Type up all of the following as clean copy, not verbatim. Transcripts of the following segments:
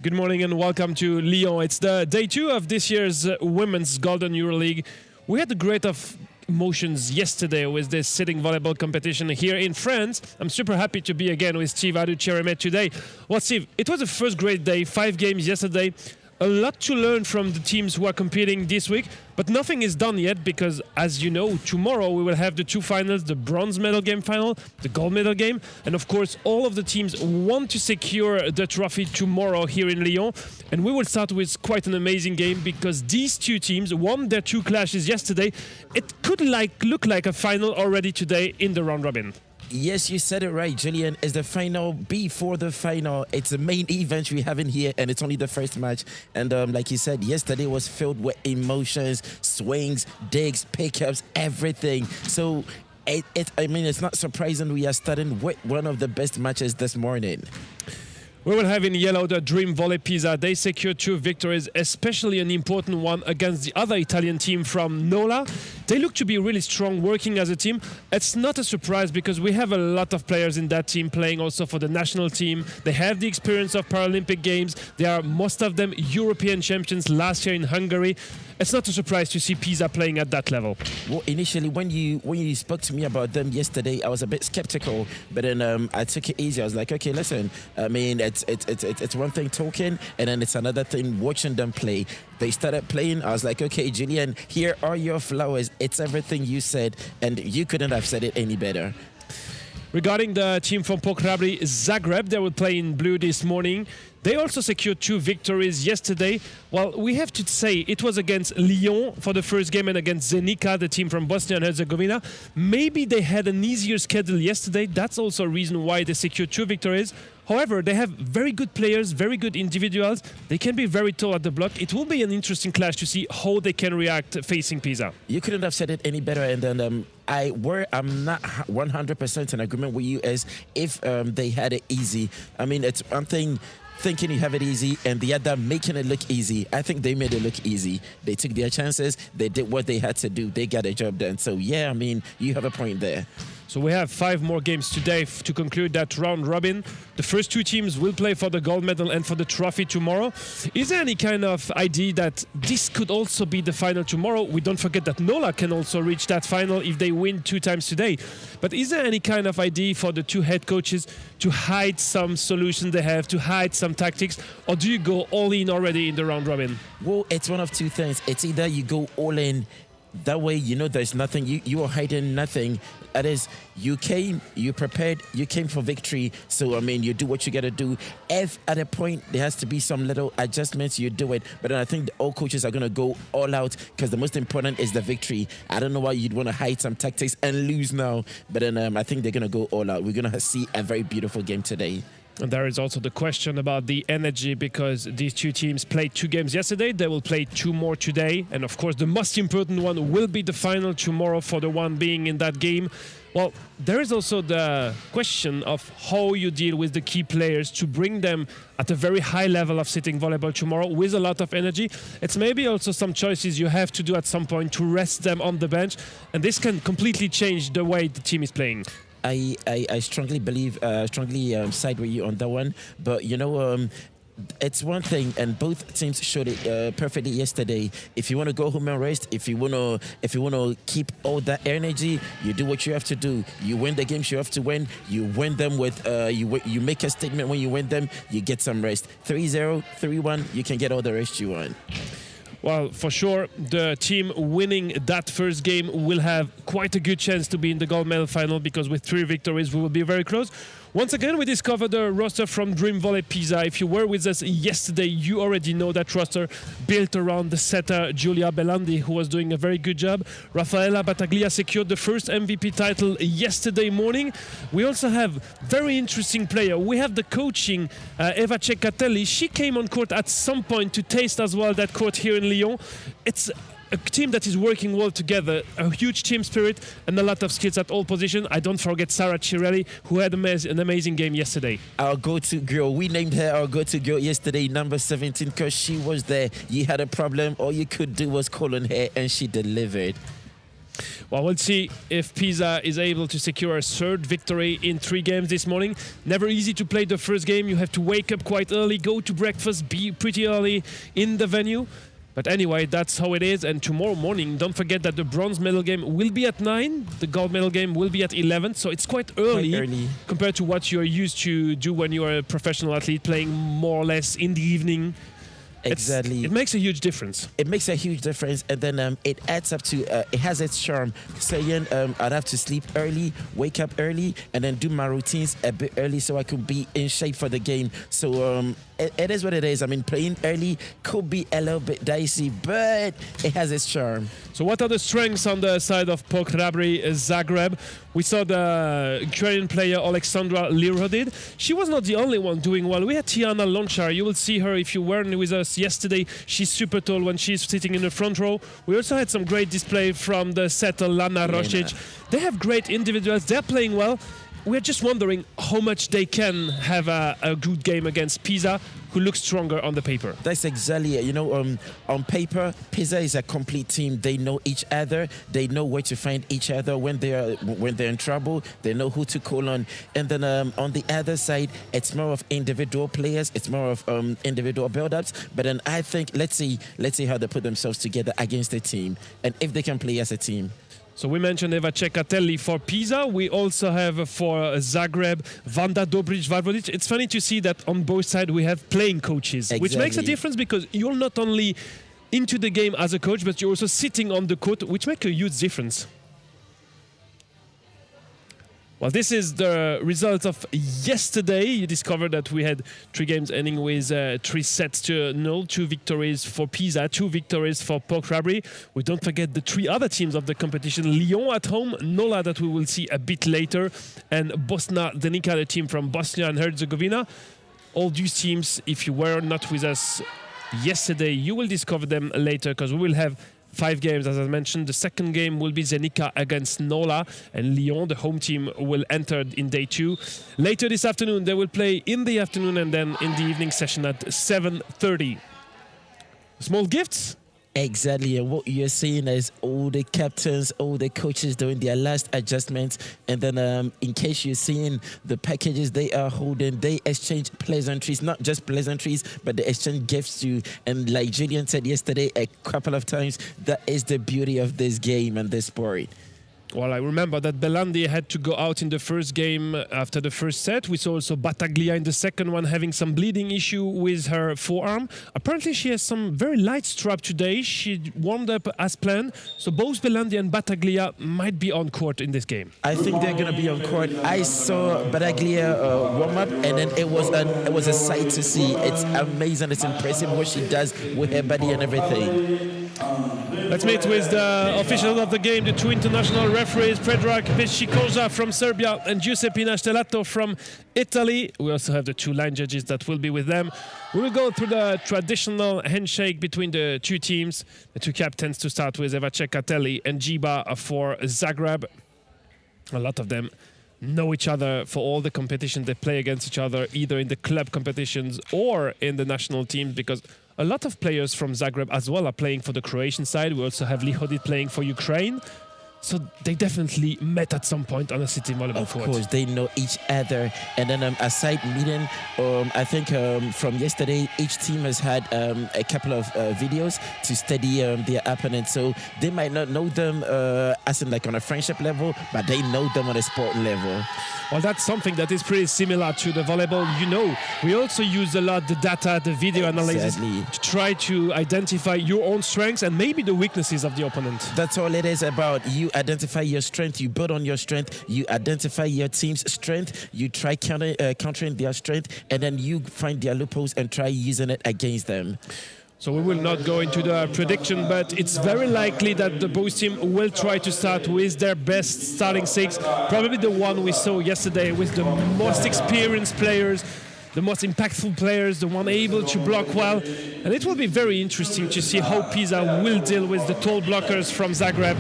Good morning and welcome to Lyon. It's the day 2 of this year's Women's Golden EuroLeague. We had a great of emotions yesterday with this sitting volleyball competition here in France. I'm super happy to be again with Steve Adu-Cheremeh today. Well, Steve, it was the first great day, 5 games yesterday. A lot to learn from the teams who are competing this week, but nothing is done yet because, as you know, tomorrow we will have the 2 finals, the bronze medal game final, the gold medal game, and of course all of the teams want to secure the trophy tomorrow here in Lyon. And we will start with quite an amazing game because these 2 teams won their 2 clashes yesterday. It could look like a final already today in the round robin. Yes, you said it right, Julian. It's the final before the final. It's the main event we have in here, and it's only the first match. And like you said, yesterday was filled with emotions, swings, digs, pickups, everything. So, it's not surprising we are starting with one of the best matches this morning. We will have in yellow the Dream Volley Pisa. They secured 2 victories, especially an important one against the other Italian team from Nola. They look to be really strong working as a team. It's not a surprise because we have a lot of players in that team playing also for the national team. They have the experience of Paralympic Games. They are, most of them, European champions last year in Hungary. It's not a surprise to see Pisa playing at that level. Well, initially, when you spoke to me about them yesterday, I was a bit skeptical, but then I took it easy. I was like, okay, listen, I mean, it's one thing talking, and then it's another thing watching them play. They started playing. I was like, okay, Julian, here are your flowers. It's everything you said, and you couldn't have said it any better. Regarding the team from POK Hrabri, Zagreb, they will play in blue this morning. They also secured 2 victories yesterday. Well, we have to say it was against Lyon for the first game and against Zenica, the team from Bosnia and Herzegovina. Maybe they had an easier schedule yesterday. That's also a reason why they secured 2 victories. However, they have very good players, very good individuals. They can be very tall at the block. It will be an interesting clash to see how they can react facing Pisa. You couldn't have said it any better. And then I'm not 100% in agreement with you as if they had it easy. I mean, it's one thing thinking you have it easy and the other making it look easy. I think they made it look easy. They took their chances. They did what they had to do. They got a job done. So, yeah, I mean, you have a point there. So we have 5 more games today to conclude that round robin. The first 2 teams will play for the gold medal and for the trophy tomorrow. Is there any kind of idea that this could also be the final tomorrow? We don't forget that Nola can also reach that final if they win 2 times today. But is there any kind of idea for the 2 head coaches to hide some solutions they have, to hide some tactics, or do you go all in already in the round robin? Well, it's one of 2 things. It's either you go all in. That way, you know there's nothing, you are hiding nothing. That is, you came, you prepared, you came for victory. So, I mean, you do what you got to do. If at a point there has to be some little adjustments, you do it. But then I think all coaches are going to go all out because the most important is the victory. I don't know why you'd want to hide some tactics and lose now. But then I think they're going to go all out. We're going to see a very beautiful game today. And there is also the question about the energy because these 2 teams played 2 games yesterday. They will play 2 more today. And of course, the most important one will be the final tomorrow for the one being in that game. Well, there is also the question of how you deal with the key players to bring them at a very high level of sitting volleyball tomorrow with a lot of energy. It's maybe also some choices you have to do at some point to rest them on the bench. And this can completely change the way the team is playing. I strongly believe, side with you on that one. But, you know, it's one thing, and both teams showed it perfectly yesterday. If you want to go home and rest, if you want to keep all that energy, you do what you have to do. You win the games you have to win. You win them with you make a statement when you win them. You get some rest. 3-0, 3-1. You can get all the rest you want. Well, for sure, the team winning that first game will have quite a good chance to be in the gold medal final because with 3 victories, we will be very close. Once again, we discovered the roster from Dream Volley Pisa. If you were with us yesterday, you already know that roster built around the setter Giulia Belandi, who was doing a very good job. Raffaella Battaglia secured the first MVP title yesterday morning. We also have very interesting player. We have the coaching Eva Ceccatelli. She came on court at some point to taste as well that court here in Lyon. It's a team that is working well together, a huge team spirit and a lot of skills at all positions. I don't forget Sarah Cirelli, who had an amazing game yesterday. Our go-to girl. We named her our go-to girl yesterday, number 17, because she was there. You had a problem, all you could do was call on her, and she delivered. Well, we'll see if Pisa is able to secure a third victory in 3 games this morning. Never easy to play the first game. You have to wake up quite early, go to breakfast, be pretty early in the venue. But anyway, that's how it is. And tomorrow morning, don't forget that the bronze medal game will be at 9. The gold medal game will be at 11. So it's quite early compared to what you're used to do when you're a professional athlete, playing more or less in the evening. Exactly. It makes a huge difference. It makes a huge difference, and then it adds up to, it has its charm. Saying I'd have to sleep early, wake up early, and then do my routines a bit early so I could be in shape for the game. So it is what it is. I mean, playing early could be a little bit dicey, but it has its charm. So what are the strengths on the side of POK Hrabri Zagreb? We saw the Ukrainian player Alexandra Lirodid. She was not the only one doing well. We had Tiana Lonchar. You will see her if you weren't with us yesterday. She's super tall when she's sitting in the front row. We also had some great display from the setter Lana Rosic. They have great individuals. They're playing well. We're just wondering how much they can have a good game against Pisa, who looks stronger on the paper. That's exactly it. You know, on paper, Pisa is a complete team. They know each other. They know where to find each other when they're in trouble. They know who to call on. And then on the other side, it's more of individual players. It's more of individual build-ups. But then I think let's see how they put themselves together against the team, and if they can play as a team. So we mentioned Eva Ceccatelli for Pisa. We also have for Zagreb, Vanda Dobric-Varvodic. It's funny to see that on both sides we have playing coaches, which makes a difference because you're not only into the game as a coach, but you're also sitting on the court, which makes a huge difference. Well, this is the result of yesterday. You discovered that we had 3 games ending with 3 sets to 0, 2 victories for Pisa, 2 victories for POK Hrabri. We don't forget the 3 other teams of the competition. Lyon at home, Nola that we will see a bit later, and Bosna Zenica, the team from Bosnia and Herzegovina. All these teams, if you were not with us yesterday, you will discover them later because we will have 5 games, as I mentioned. The second game will be Zenica against Nola, and Lyon, the home team, will enter in day 2. Later this afternoon, they will play in the afternoon and then in the evening session at 7:30. Small gifts? Exactly, and what you're seeing is all the captains, all the coaches doing their last adjustments, and then in case you're seeing the packages they are holding, they exchange pleasantries, not just pleasantries, but they exchange gifts too. And like Julian said yesterday a couple of times, that is the beauty of this game and this sport. Well, I remember that Belandi had to go out in the first game after the first set. We saw also Battaglia in the second one having some bleeding issue with her forearm. Apparently she has some very light strap today. She warmed up as planned. So both Belandi and Battaglia might be on court in this game. I think they're going to be on court. I saw Battaglia warm up, and then it was a sight to see. It's amazing. It's impressive what she does with her body and everything. Let's meet with the officials of the game, the 2 international referees, Predrag Pescikosa from Serbia and Giuseppe Stellato from Italy. We also have the 2 line judges that will be with them. We will go through the traditional handshake between the 2 teams, the 2 captains to start with, Eva Ceccatelli and Giba for Zagreb. A lot of them know each other for all the competitions they play against each other, either in the club competitions or in the national teams, because a lot of players from Zagreb as well are playing for the Croatian side. We also have Lihodit playing for Ukraine. So they definitely met at some point on a city volleyball court. Of course, they know each other. And then a side meeting, I think from yesterday, each team has had a couple of videos to study their opponent. So they might not know them as in like on a friendship level, but they know them on a sport level. Well, that's something that is pretty similar to the volleyball. You know, we also use a lot the data, the video analysis to try to identify your own strengths and maybe the weaknesses of the opponent. That's all it is about. You You identify your strength, you build on your strength, you identify your team's strength, you try countering their strength, and then you find their loopholes and try using it against them. So we will not go into the prediction, but it's very likely that the boys team will try to start with their best starting six, probably the one we saw yesterday with the most experienced players, the most impactful players, the one able to block well. And it will be very interesting to see how Pisa will deal with the tall blockers from Zagreb.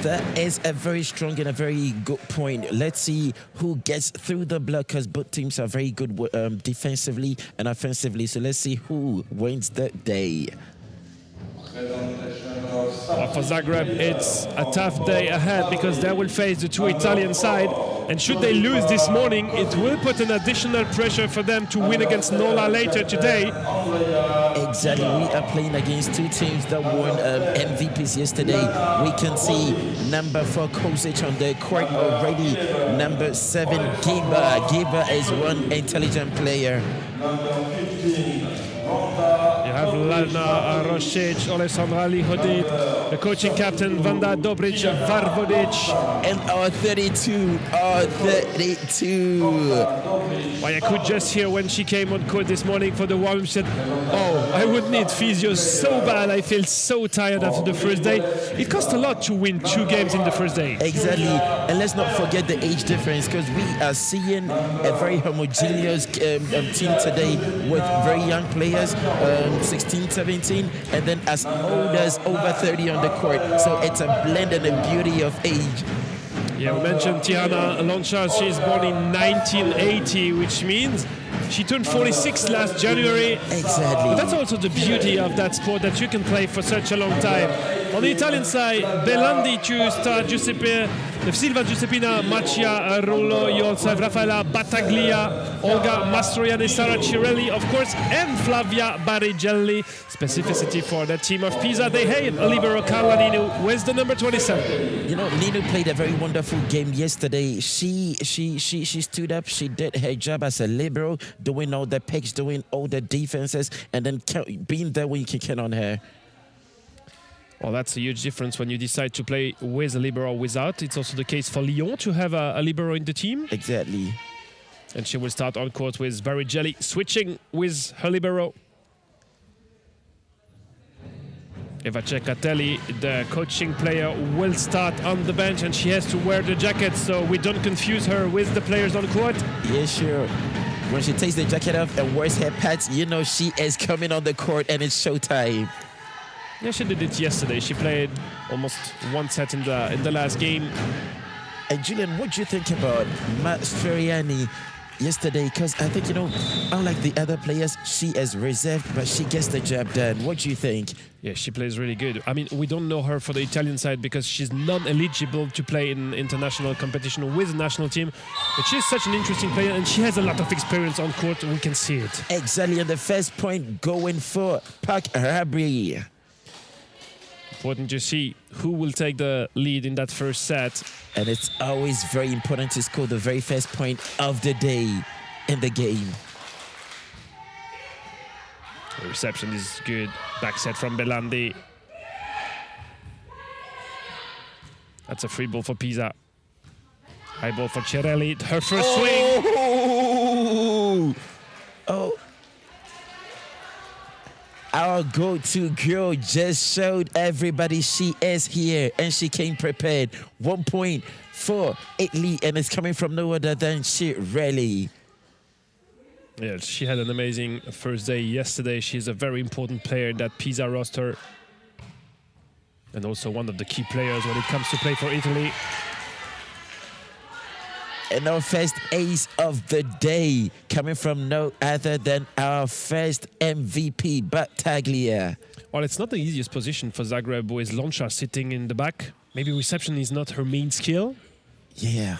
That is a very strong and a very good point. Let's see who gets through the block, because both teams are very good defensively and offensively. So let's see who wins the day. Well, for Zagreb, it's a tough day ahead because they will face the two Italian side. And should they lose this morning, it will put an additional pressure for them to win against Nola later today. Exactly. We are playing against two teams that won MVPs yesterday. We can see number 4 Kosic on the court already. Number 7 Giba. Giba is one intelligent player. You have Lana Rosic, Alessandra Lihodit, the coaching captain Vanda Dobric, Varvodic. And our 32. Well, I could just hear when she came on court this morning for the warm-up, she said, "Oh, I would need physio so bad. I feel so tired after the first day." It cost a lot to win 2 games in the first day. Exactly. And let's not forget the age difference, because we are seeing a very homogeneous team today with very young players, 16, 17, and then as old as over 30 on the court. So it's a blend and a beauty of age. Yeah, we mentioned Tihana Loncha. She's born in 1980, which means she turned 46 last January. Exactly. But that's also the beauty of that sport, that you can play for such a long time. On the Italian side, Belandi to start Giuseppe, Silva Giuseppina, Maccia Rollo, you also have Raffaella Battaglia, Olga Mastroianni, Sara Cirelli, of course, and Flavia Barigelli. Specificity for the team of Pisa. They have a libero Carla Ninu with the number 27. You know, Ninu played a very wonderful game yesterday. She stood up, she did her job as a libero, doing all the picks, doing all the defenses, and then being there when you can count on her. Well, that's a huge difference when you decide to play with a libero or without. It's also the case for Lyon to have a libero in the team. Exactly. And she will start on court with Barigelli, switching with her libero. Eva Cecatelli, the coaching player, will start on the bench, and she has to wear the jacket so we don't confuse her with the players on court. Yeah, sure. When she takes the jacket off and wears her pads, you know she is coming on the court and it's showtime. Yeah, she did it yesterday. She played almost 1 set in the last game. And Julian, what do you think about Mastroianni yesterday? Because I think, you know, unlike the other players, she is reserved, but she gets the job done. What do you think? Yeah, she plays really good. I mean, we don't know her for the Italian side because she's non-eligible to play in international competition with the national team. But she's such an interesting player, and she has a lot of experience on court. We can see it. Exactly, and the first point going for POK Hrabri. Important to see who will take the lead in that first set. And it's always very important to score the very first point of the day in the game. The reception is good. Back set from Belandi. That's a free ball for Pisa. High ball for Cirelli. Her first swing. Oh. Our go-to girl just showed everybody she is here, and she came prepared. 1 point for Italy, and it's coming from no other than Cirelli. Yeah, she had an amazing first day yesterday. She's a very important player in that Pisa roster. And also one of the key players when it comes to play for Italy. And our first ace of the day coming from no other than our first MVP, Battaglia. Well, it's not the easiest position for Zagreb with Loncha sitting in the back. Maybe reception is not her main skill. Yeah.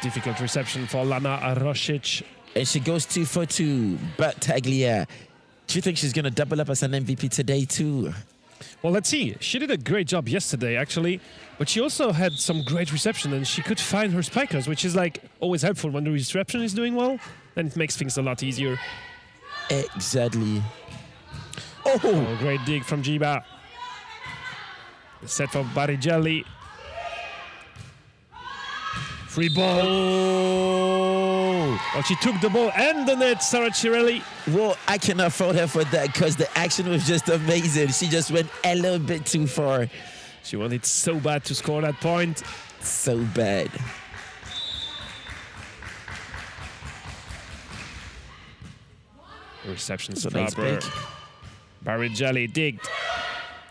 Difficult reception for Lana Rosic. And she goes 2 for 2, Battaglia. Do you think she's going to double up as an MVP today too? Well, let's see. She did a great job yesterday, actually, but she also had some great reception, and she could find her spikers, which is like always helpful when the reception is doing well. Then it makes things a lot easier. Exactly. Oh, great dig from Giba. The set for Paravolley. Free ball. Oh. Well, she took the ball and the net, Sarah Cirelli. Well, I cannot fault her for that because the action was just amazing. She just went a little bit too far. She wanted so bad to score that point. So bad. Receptions That's a nice proper. break. Paravolley digged.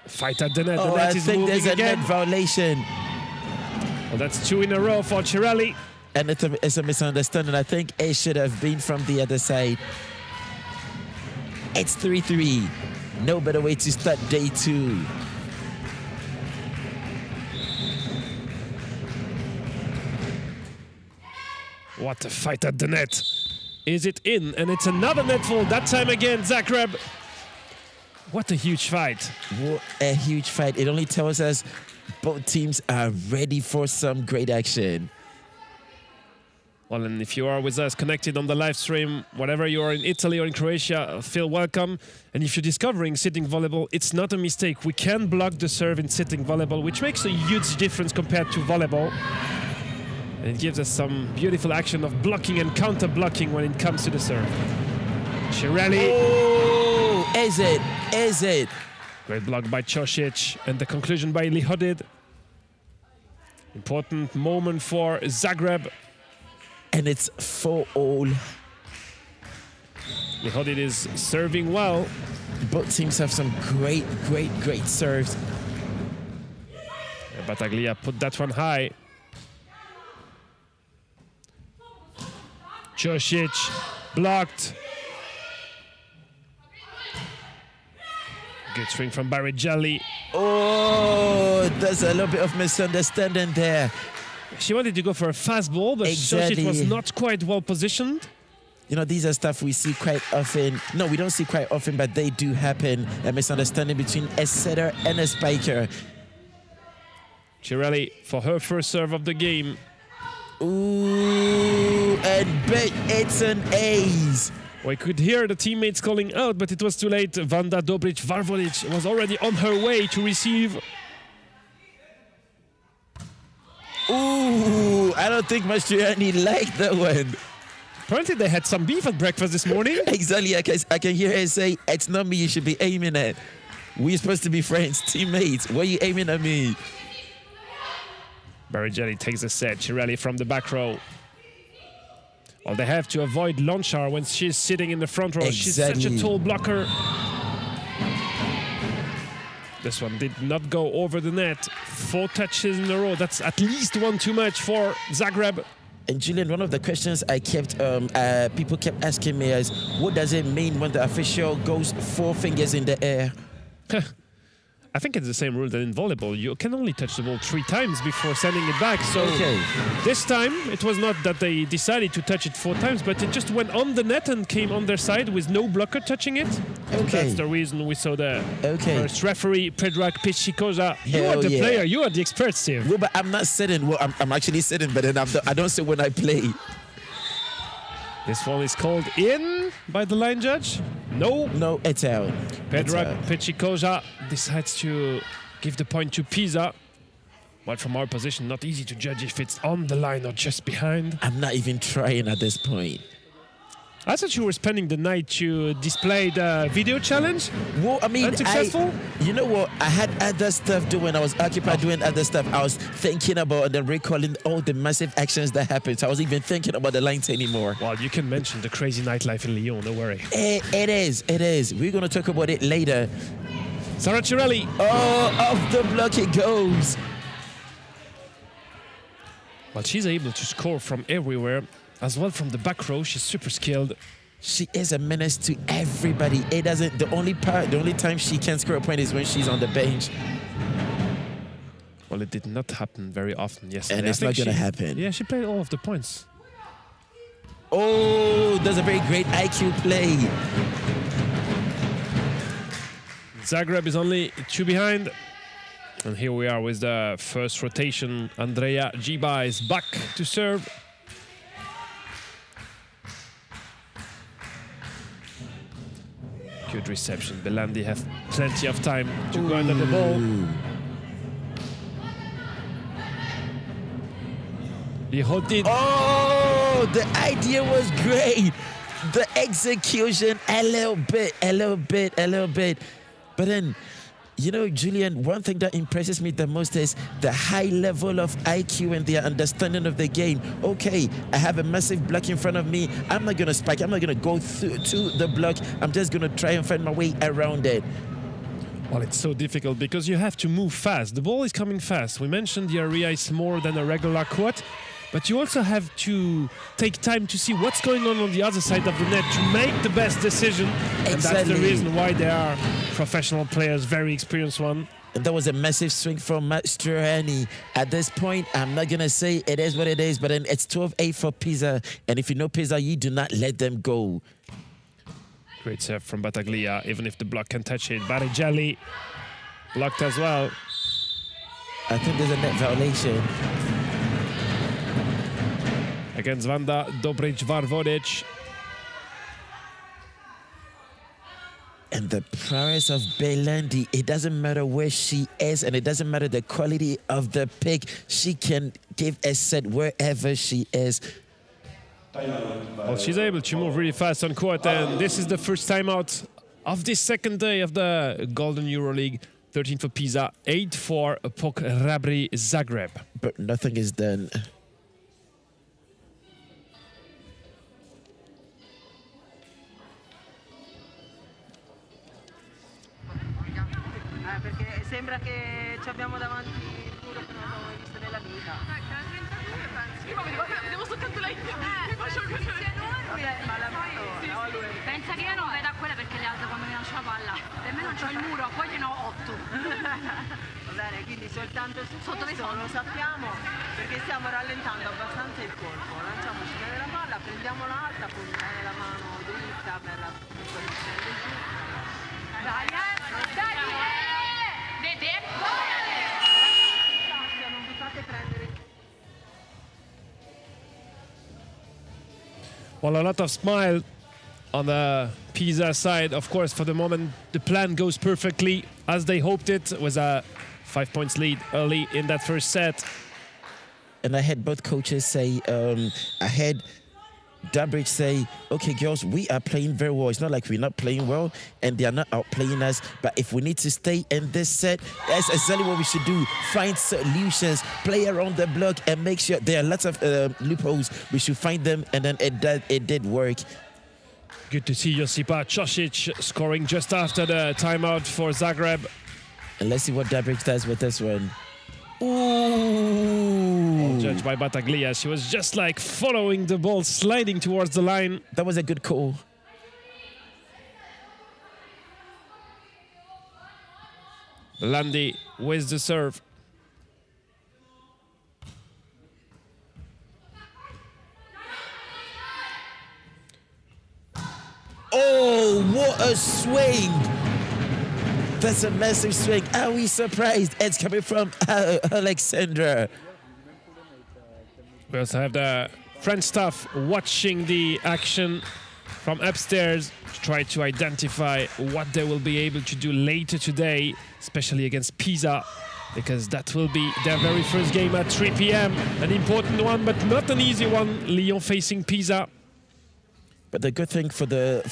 Fight at the net. Oh, the net I is think moving there's a again. net violation. Well, that's 2 in a row for Cirelli. And it's a misunderstanding. I think it should have been from the other side. It's 3-3. No better way to start day 2. What a fight at the net. Is it in? And it's another netfall. That time again, Zagreb. What a huge fight. What a huge fight. It only tells us both teams are ready for some great action. Well, and if you are with us connected on the live stream, whatever you are in Italy or in Croatia, feel welcome. And if you're discovering sitting volleyball, it's not a mistake. We can block the serve in sitting volleyball, which makes a huge difference compared to volleyball. And it gives us some beautiful action of blocking and counter-blocking when it comes to the serve. Cirelli. Oh, is it? Is it? Great block by Čosić and the conclusion by Lihodid. Important moment for Zagreb. And it's 4-all. Lihodid is serving well. Both teams have some great serves. Battaglia put that one high. Čosić blocked. Good swing from Paravolley. Oh, there's a little bit of misunderstanding there. She wanted to go for a fast ball, but Exactly. Čosić was not quite well positioned. You know, these are stuff we see quite often. No, we don't see quite often, but they do happen. A misunderstanding between a setter and a spiker. Cirelli for her first serve of the game. Ooh, and bet it's an ace. We could hear the teammates calling out, but it was too late. Vanda Dobrić-Varvolić was already on her way to receive. Ooh, I don't think Mastroianni liked that one. Apparently they had some beef at breakfast this morning. Exactly, I can hear her say, it's not me you should be aiming at. We're supposed to be friends, teammates. Why are you aiming at me? Paravolley takes a set. Cirelli from the back row. Well, they have to avoid Lonchar when she's sitting in the front row. Exactly. She's such a tall blocker. This one did not go over the net. 4 touches in a row. That's at least one too much for Zagreb. And Julian, one of the questions I kept, people kept asking me is, what does it mean when the official goes 4 fingers in the air? I think it's the same rule that in volleyball. You can only touch the ball 3 times before sending it back. So this time, it was not that they decided to touch it 4 times, but it just went on the net and came on their side with no blocker touching it. Okay. That's the reason we saw the Okay. first referee, Predrag Pichikoza. You are Hell the yeah. player. You are the expert, Steve. Well, but I'm not sitting. Well, I'm actually sitting, but then I don't sit when I play. This one is called in by the line judge. No. No, it's out. Predrag Pichikoza decides to give the point to Pisa. But from our position, not easy to judge if it's on the line or just behind. I'm not even trying at this point. I thought you were spending the night to display the video challenge. Well, I mean, Unsuccessful? you know what? I had other stuff doing. I was occupied doing other stuff. I was thinking about and then recalling all the massive actions that happened. So I wasn't even thinking about the lines anymore. Well, you can mention the crazy nightlife in Lyon, don't worry. It is. We're going to talk about it later. Sarah Cirelli. Oh, off the block it goes. Well, she's able to score from everywhere. As well from the back row, she's super skilled. She is a menace to everybody. It doesn't. The only time she can score a point is when she's on the bench. Well, it did not happen very often yesterday. And it's not going to happen. Yeah, she played all of the points. Oh, that's a very great IQ play. Zagreb is only 2 behind. And here we are with the first rotation. Andrea Giba is back to serve. Good reception. Belandi have plenty of time to go under the ball. He hold it. Oh, the idea was great. The execution, a little bit. But then, you know, Julian, one thing that impresses me the most is the high level of IQ and their understanding of the game. Okay, I have a massive block in front of me. I'm not going to spike. I'm not going to go through to the block. I'm just going to try and find my way around it. Well, it's so difficult because you have to move fast. The ball is coming fast. We mentioned the area is smaller than a regular court, but you also have to take time to see what's going on the other side of the net to make the best decision. Exactly. And that's the reason why they are professional players, very experienced one. And that was a massive swing from Mastroianni. At this point, I'm not going to say it is what it is, but then it's 12-8 for Pisa. And if you know Pisa, you do not let them go. Great serve from Battaglia, even if the block can touch it. Barighelli blocked as well. I think there's a net violation. Against Vanda Dobric-Varvodic. And the prowess of Belandi, it doesn't matter where she is and it doesn't matter the quality of the pick. She can give a set wherever she is. Well, she's able to move really fast on court, and this is the first timeout of this second day of the Golden EuroLeague. 13 for Pisa, 8 for POK Hrabri Zagreb. But nothing is done. Perché sembra che ci abbiamo davanti il muro che non abbiamo mai visto nella vita. Da 32 pensi. Io devo soltanto lei. Faccio così. Ma la mano, sì. no, lui. Pensa che io non vedo a quella perché le altre quando mi lancio la palla. Per me non c'ho il muro, poi gliene ho 8. Va bene, quindi soltanto su Sotto le questo sono. lo sappiamo perché stiamo rallentando abbastanza il colpo. Lanciamoci bene la palla, prendiamola alta, con la mano dritta per la posizione del giù. Dai, dai, vedi? Non vi fate prendere. Well, a lot of smile on the Pisa side. Of course, for the moment, the plan goes perfectly as they hoped it. It was a 5 points lead early in that first set. And I had both coaches say, I had Durbridge say, okay, girls, we are playing very well. It's not like we're not playing well and they are not outplaying us. But if we need to stay in this set, that's exactly what we should do. Find solutions, play around the block and make sure there are lots of loopholes. We should find them, and then it did work. Good to see Josipa Čosić scoring just after the timeout for Zagreb. And let's see what Durbridge does with this one. Ooh. Judged by Battaglia. She was just like following the ball, sliding towards the line. That was a good call. Belandi with the serve. Oh, what a swing! That's a massive swing. Are we surprised? It's coming from Alexandra. We also have the French staff watching the action from upstairs to try to identify what they will be able to do later today, especially against Pisa, because that will be their very first game at 3 p.m. An important one, but not an easy one. Lyon facing Pisa. But the good thing for the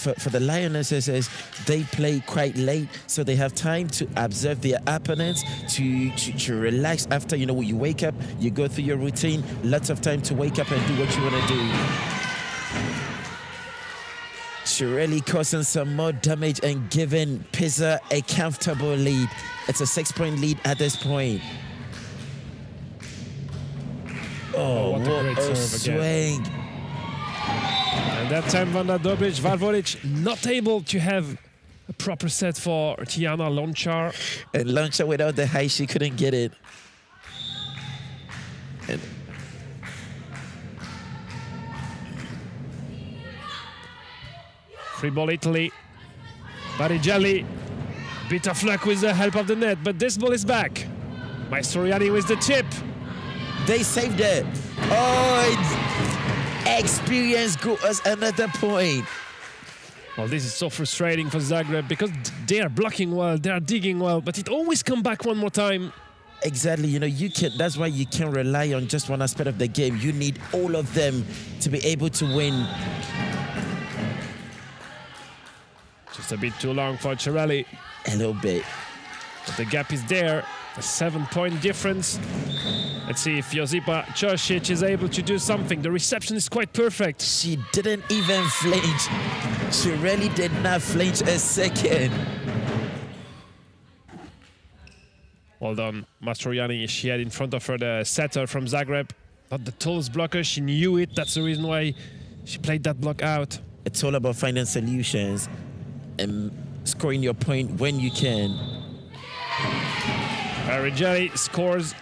Lionesses is they play quite late, so they have time to observe their opponents, to relax after, you know, when you wake up, you go through your routine, lots of time to wake up and do what you want to do. Shirley causing some more damage and giving Pisa a comfortable lead. It's a 6-point lead at this point. Oh, what a great serve swing. again. And that time, Vanda Dobric-Varvodic not able to have a proper set for Tiana Lonchar. And Lonchar without the high, she couldn't get it. And Free ball Italy. Barighelli. Bit of luck with the help of the net, but this ball is back. Mastroianni with the tip. they saved it. Oh, experience got us another point. Well, this is so frustrating for Zagreb because they are blocking well, they are digging well, but it always come back one more time. Exactly, you know, you can. That's why you can't rely on just one aspect of the game. You need all of them to be able to win. Just a bit too long for Hrabri. A little bit. But the gap is there, a 7-point difference. Let's see if Josipa Ćosić is able to do something. The reception is quite perfect. She didn't even flinch. She really did not flinch a second. Well done, Mastroianni. She had in front of her the setter from Zagreb. Not the tallest blocker, she knew it. That's the reason why she played that block out. It's all about finding solutions and scoring your point when you can. Paravolley scores,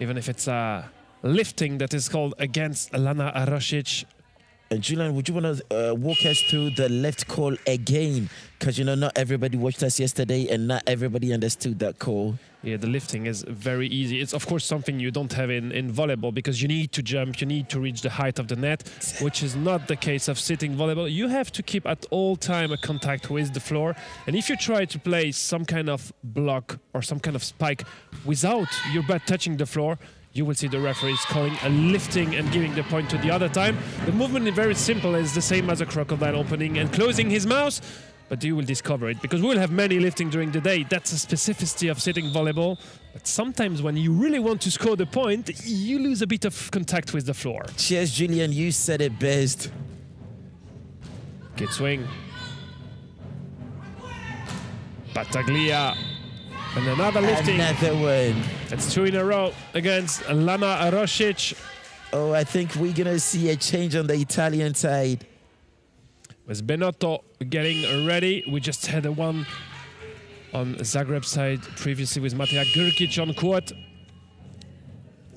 even if it's a lifting that is called against Lana Rosic. And Julian, would you want to walk us through the left call again? Because, you know, not everybody watched us yesterday and not everybody understood that call. Yeah, the lifting is very easy. It's, of course, something you don't have in volleyball because you need to jump, you need to reach the height of the net, which is not the case of sitting volleyball. You have to keep at all time a contact with the floor. And if you try to play some kind of block or some kind of spike without your bat touching the floor, you will see the referees calling a lifting and giving the point to the other time. The movement is very simple. It's the same as a crocodile opening and closing his mouth, but you will discover it because we will have many lifting during the day. That's a specificity of sitting volleyball. But sometimes when you really want to score the point, you lose a bit of contact with the floor. Cheers, Julian. You said it best. Good swing. Battaglia. And another lifting. Another one. That's 2 in a row against Lana Rosic. Oh, I think we're going to see a change on the Italian side. With Benotto getting ready. We just had a one on Zagreb side previously with Mateja Grkic on court.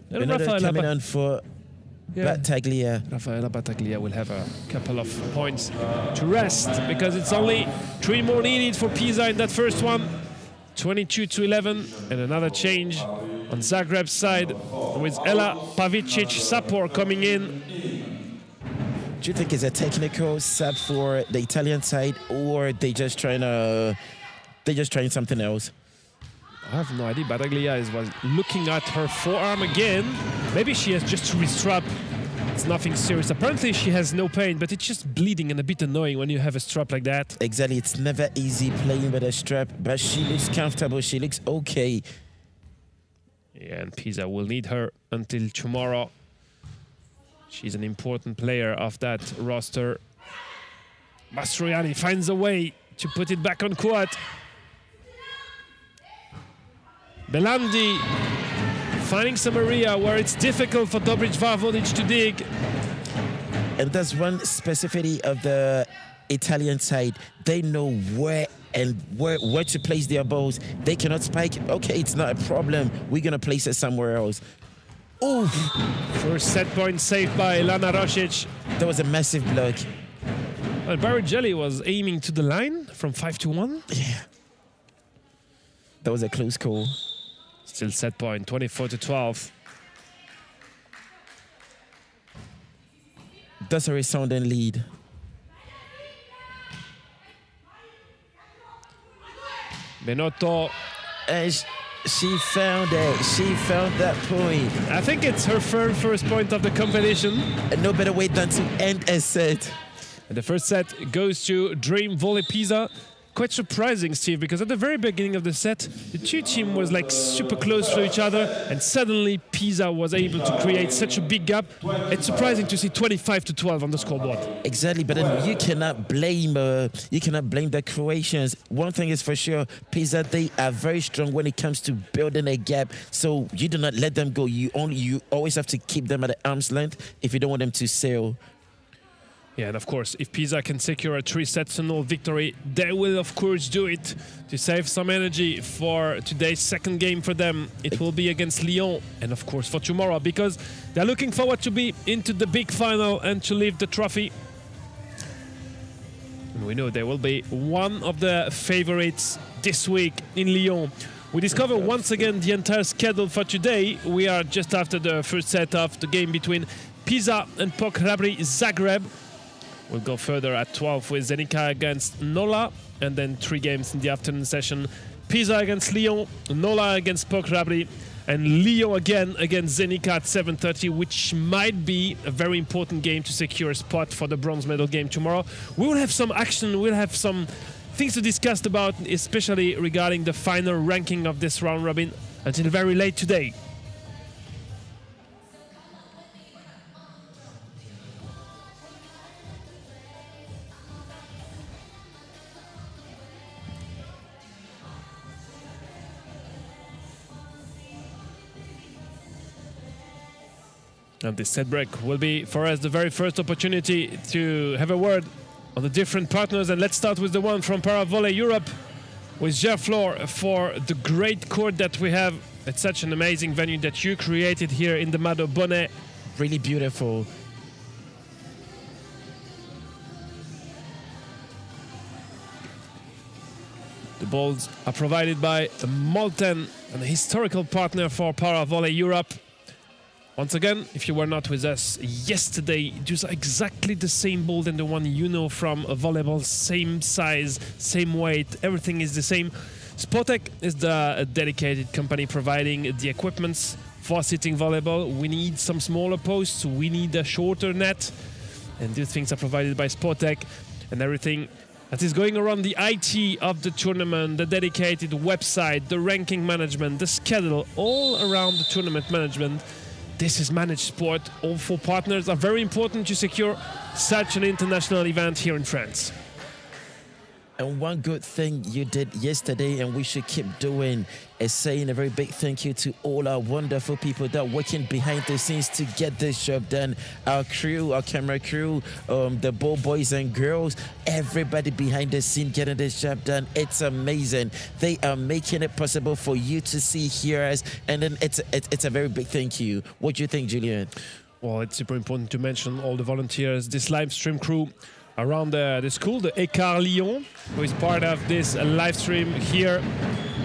And Benotto coming on for Battaglia. Rafaela Battaglia will have a couple of points to rest because it's only 3 more needed for Pisa in that first one. 22-11, and another change on Zagreb's side with Ela Pavicic-Sapor coming in. Do you think it's a technical sub for the Italian side, or they just trying something else? I have no idea. Battaglia was looking at her forearm again. Maybe she has just to restrap. It's nothing serious. Apparently she has no pain, but it's just bleeding and a bit annoying when you have a strap like that. Exactly. It's never easy playing with a strap, but she looks comfortable. She looks okay. Yeah, and Pisa will need her until tomorrow. She's an important player of that roster. Mastroianni finds a way to put it back on court. Belandi finding some area where it's difficult for Dobrić Vavodic to dig. And that's one specificity of the Italian side. They know where to place their balls. They cannot spike. Okay, it's not a problem. We're going to place it somewhere else. Ooh. First set point saved by Lana Rosic. That was a massive block. Well, Paravolley was aiming to the line from 5-1. Yeah. That was a close call. Still set point, 24-12. That's a resounding lead. Benotto. And she found it. She found that point. I think it's her first point of the competition. And no better way than to end a set. And the first set goes to Dream Volley Pisa. Quite surprising, Steve, because at the very beginning of the set, the two teams was like super close to each other, and suddenly Pisa was able to create such a big gap. It's surprising to see 25-12 on the scoreboard. Exactly, but then you cannot blame the Croatians. One thing is for sure, Pisa, they are very strong when it comes to building a gap. So you do not let them go. You always have to keep them at arm's length if you don't want them to sail. Yeah, and of course, if Pisa can secure a 3-0 victory, they will of course do it to save some energy for today's second game for them. It will be against Lyon, and of course for tomorrow, because they're looking forward to be into the big final and to lift the trophy. And we know they will be one of the favorites this week in Lyon. We discover once again the entire schedule for today. We are just after the first set of the game between Pisa and POK Hrabri Zagreb. We'll go further at 12 with Zenica against Nola, and then 3 games in the afternoon session. Pisa against Lyon, Nola against POK Hrabri, and Lyon again against Zenica at 7:30, which might be a very important game to secure a spot for the bronze medal game tomorrow. We will have some action, we'll have some things to discuss about, especially regarding the final ranking of this round robin until very late today. And this set break will be for us the very first opportunity to have a word on the different partners. And let's start with the one from Paravolley Europe with Gerflor for the great court that we have. It's such an amazing venue that you created here in the Mado Bonnet. Really beautiful. The balls are provided by Molten, an historical partner for Paravolley Europe. Once again, if you were not with us yesterday, these are exactly the same ball than the one you know from volleyball. Same size, same weight, everything is the same. Spotek is the dedicated company providing the equipments for sitting volleyball. We need some smaller posts, we need a shorter net, and these things are provided by Spotek. And everything that is going around the IT of the tournament, the dedicated website, the ranking management, the schedule, all around the tournament management. This is managed sport. All 4 partners are very important to secure such an international event here in France. And one good thing you did yesterday, and we should keep doing, is saying a very big thank you to all our wonderful people that are working behind the scenes to get this job done. Our crew, our camera crew, the ball boys and girls, everybody behind the scene getting this job done. It's amazing. They are making it possible for you to see, hear us, and then it's a very big thank you. What do you think, Julian? Well, it's super important to mention all the volunteers, this live stream crew around the school, the Écart Lyon, who is part of this live stream here.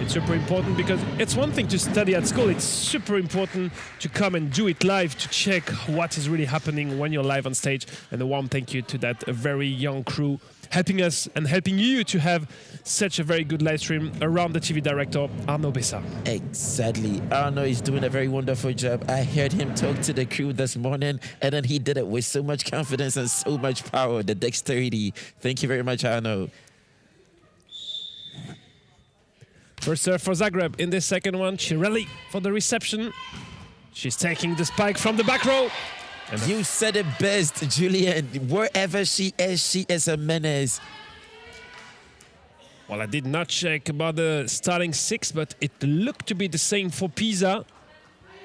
It's super important because it's one thing to study at school. It's super important to come and do it live, to check what is really happening when you're live on stage. And a warm thank you to that very young crew helping us and helping you to have such a very good live stream around the TV director, Arnaud Bessa. Exactly. Arnaud is doing a very wonderful job. I heard him talk to the crew this morning, and then he did it with so much confidence and so much power, the dexterity. Thank you very much, Arnaud. First serve for Zagreb in this second one. Cirelli for the reception. She's taking the spike from the back row. And you said it best, Julian. Wherever she is a menace. Well, I did not check about the starting 6, but it looked to be the same for Pisa.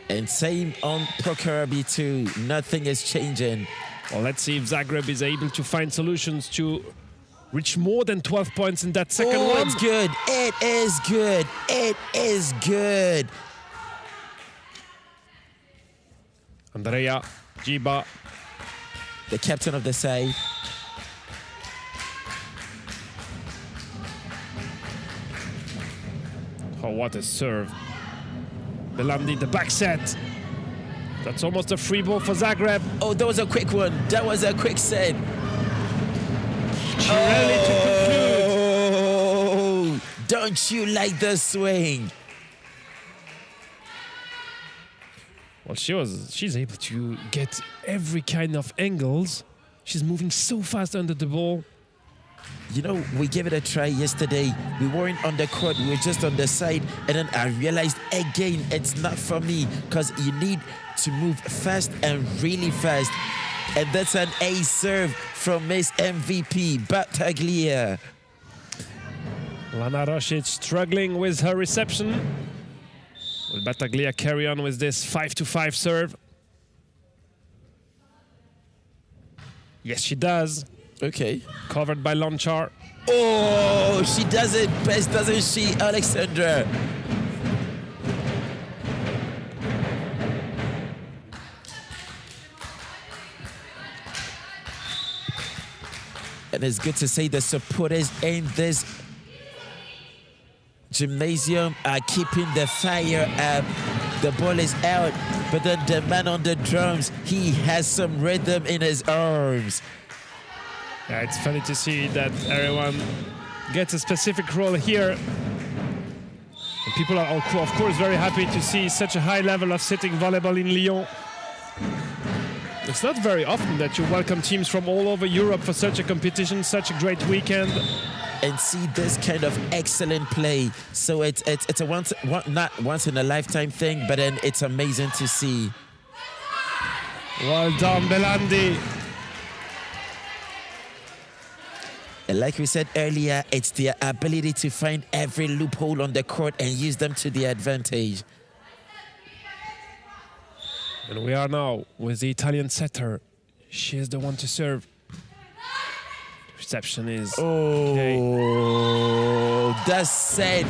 And same on POK Hrabri too. Nothing is changing. Well, let's see if Zagreb is able to find solutions to reach more than 12 points in that second one. It's good. It is good. It is good. Andrea Giba, the captain of the side. Oh, what a serve. Belandi, the back set. That's almost a free ball for Zagreb. Oh, that was a quick one. That was a quick set. Cirelli to conclude. Oh, don't you like the swing? Well, she's able to get every kind of angles. She's moving so fast under the ball. You know, we gave it a try yesterday. We weren't on the court, we were just on the side. And then I realized again, it's not for me, because you need to move fast and really fast. And that's an ace serve from Miss MVP, Battaglia. Lana Rosic struggling with her reception. Will Battaglia carry on with this 5-5 serve? Yes, she does. Okay. Covered by Lonchar. Oh, she does it best, doesn't she, Alexandra? And it's good to say the supporters in this gymnasium are keeping the fire up. The ball is out, but then the man on the drums, he has some rhythm in his arms. Yeah, it's funny to see that everyone gets a specific role here. And people are, of course, very happy to see such a high level of sitting volleyball in Lyon. It's not very often that you welcome teams from all over Europe for such a competition, such a great weekend. And see this kind of excellent play. So it's a not once in a lifetime thing, but then it's amazing to see. Well done, Belandi. And like we said earlier, it's their ability to find every loophole on the court and use them to their advantage. And we are now with the Italian setter. She is the one to serve. Reception is okay. That set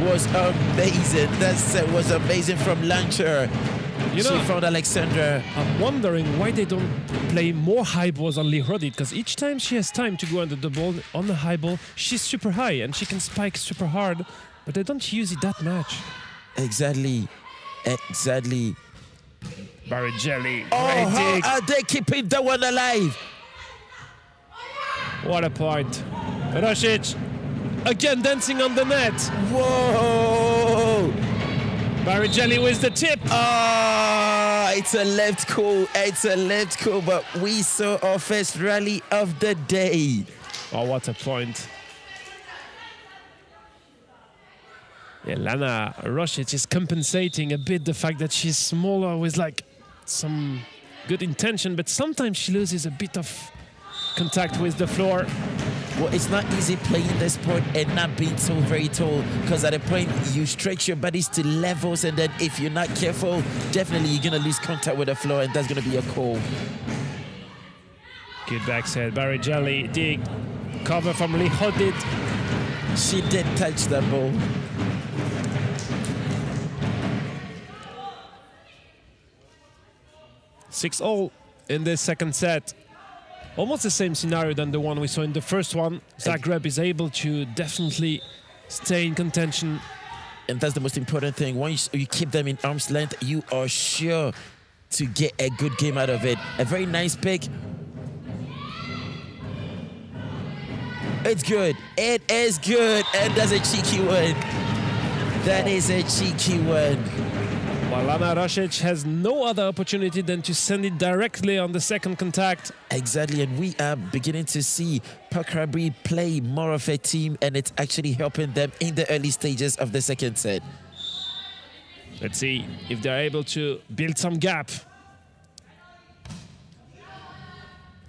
was amazing. That set was amazing from Lancher. You know, she found Alexandra. I'm wondering why they don't play more high balls on Hrabri, because each time she has time to go under the ball on the high ball, she's super high and she can spike super hard, but they don't use it that much. Exactly. Barrigelli, Oh, great how dig. are they keeping that one alive? What a point. Rosic again dancing on the net. Whoa! Barrigelli with the tip. It's a left call. It's a left call, but we saw our first rally of the day. Oh, what a point. Yeah, Lana Rosic is compensating a bit the fact that she's smaller with like some good intention, but sometimes she loses a bit of contact with the floor. Well, it's not easy playing the sport and not being so very tall, because at a point you stretch your bodies to levels, and then if you're not careful, definitely you're going to lose contact with the floor, and that's going to be a call. Good backside. Barrigelli dig. Cover from Lee Hodid. She did touch the ball. Six all in this second set. Almost the same scenario than the one we saw in the first one. Zagreb is able to definitely stay in contention. And that's the most important thing. Once you keep them in arm's length, you are sure to get a good game out of it. A very nice pick. It's good. It is good. And that's a cheeky one. That is a cheeky one. While Lana Rosic has no other opportunity than to send it directly on the second contact. Exactly, and we are beginning to see POK Hrabri play more of a team, and it's actually helping them in the early stages of the second set. Let's see if they're able to build some gap.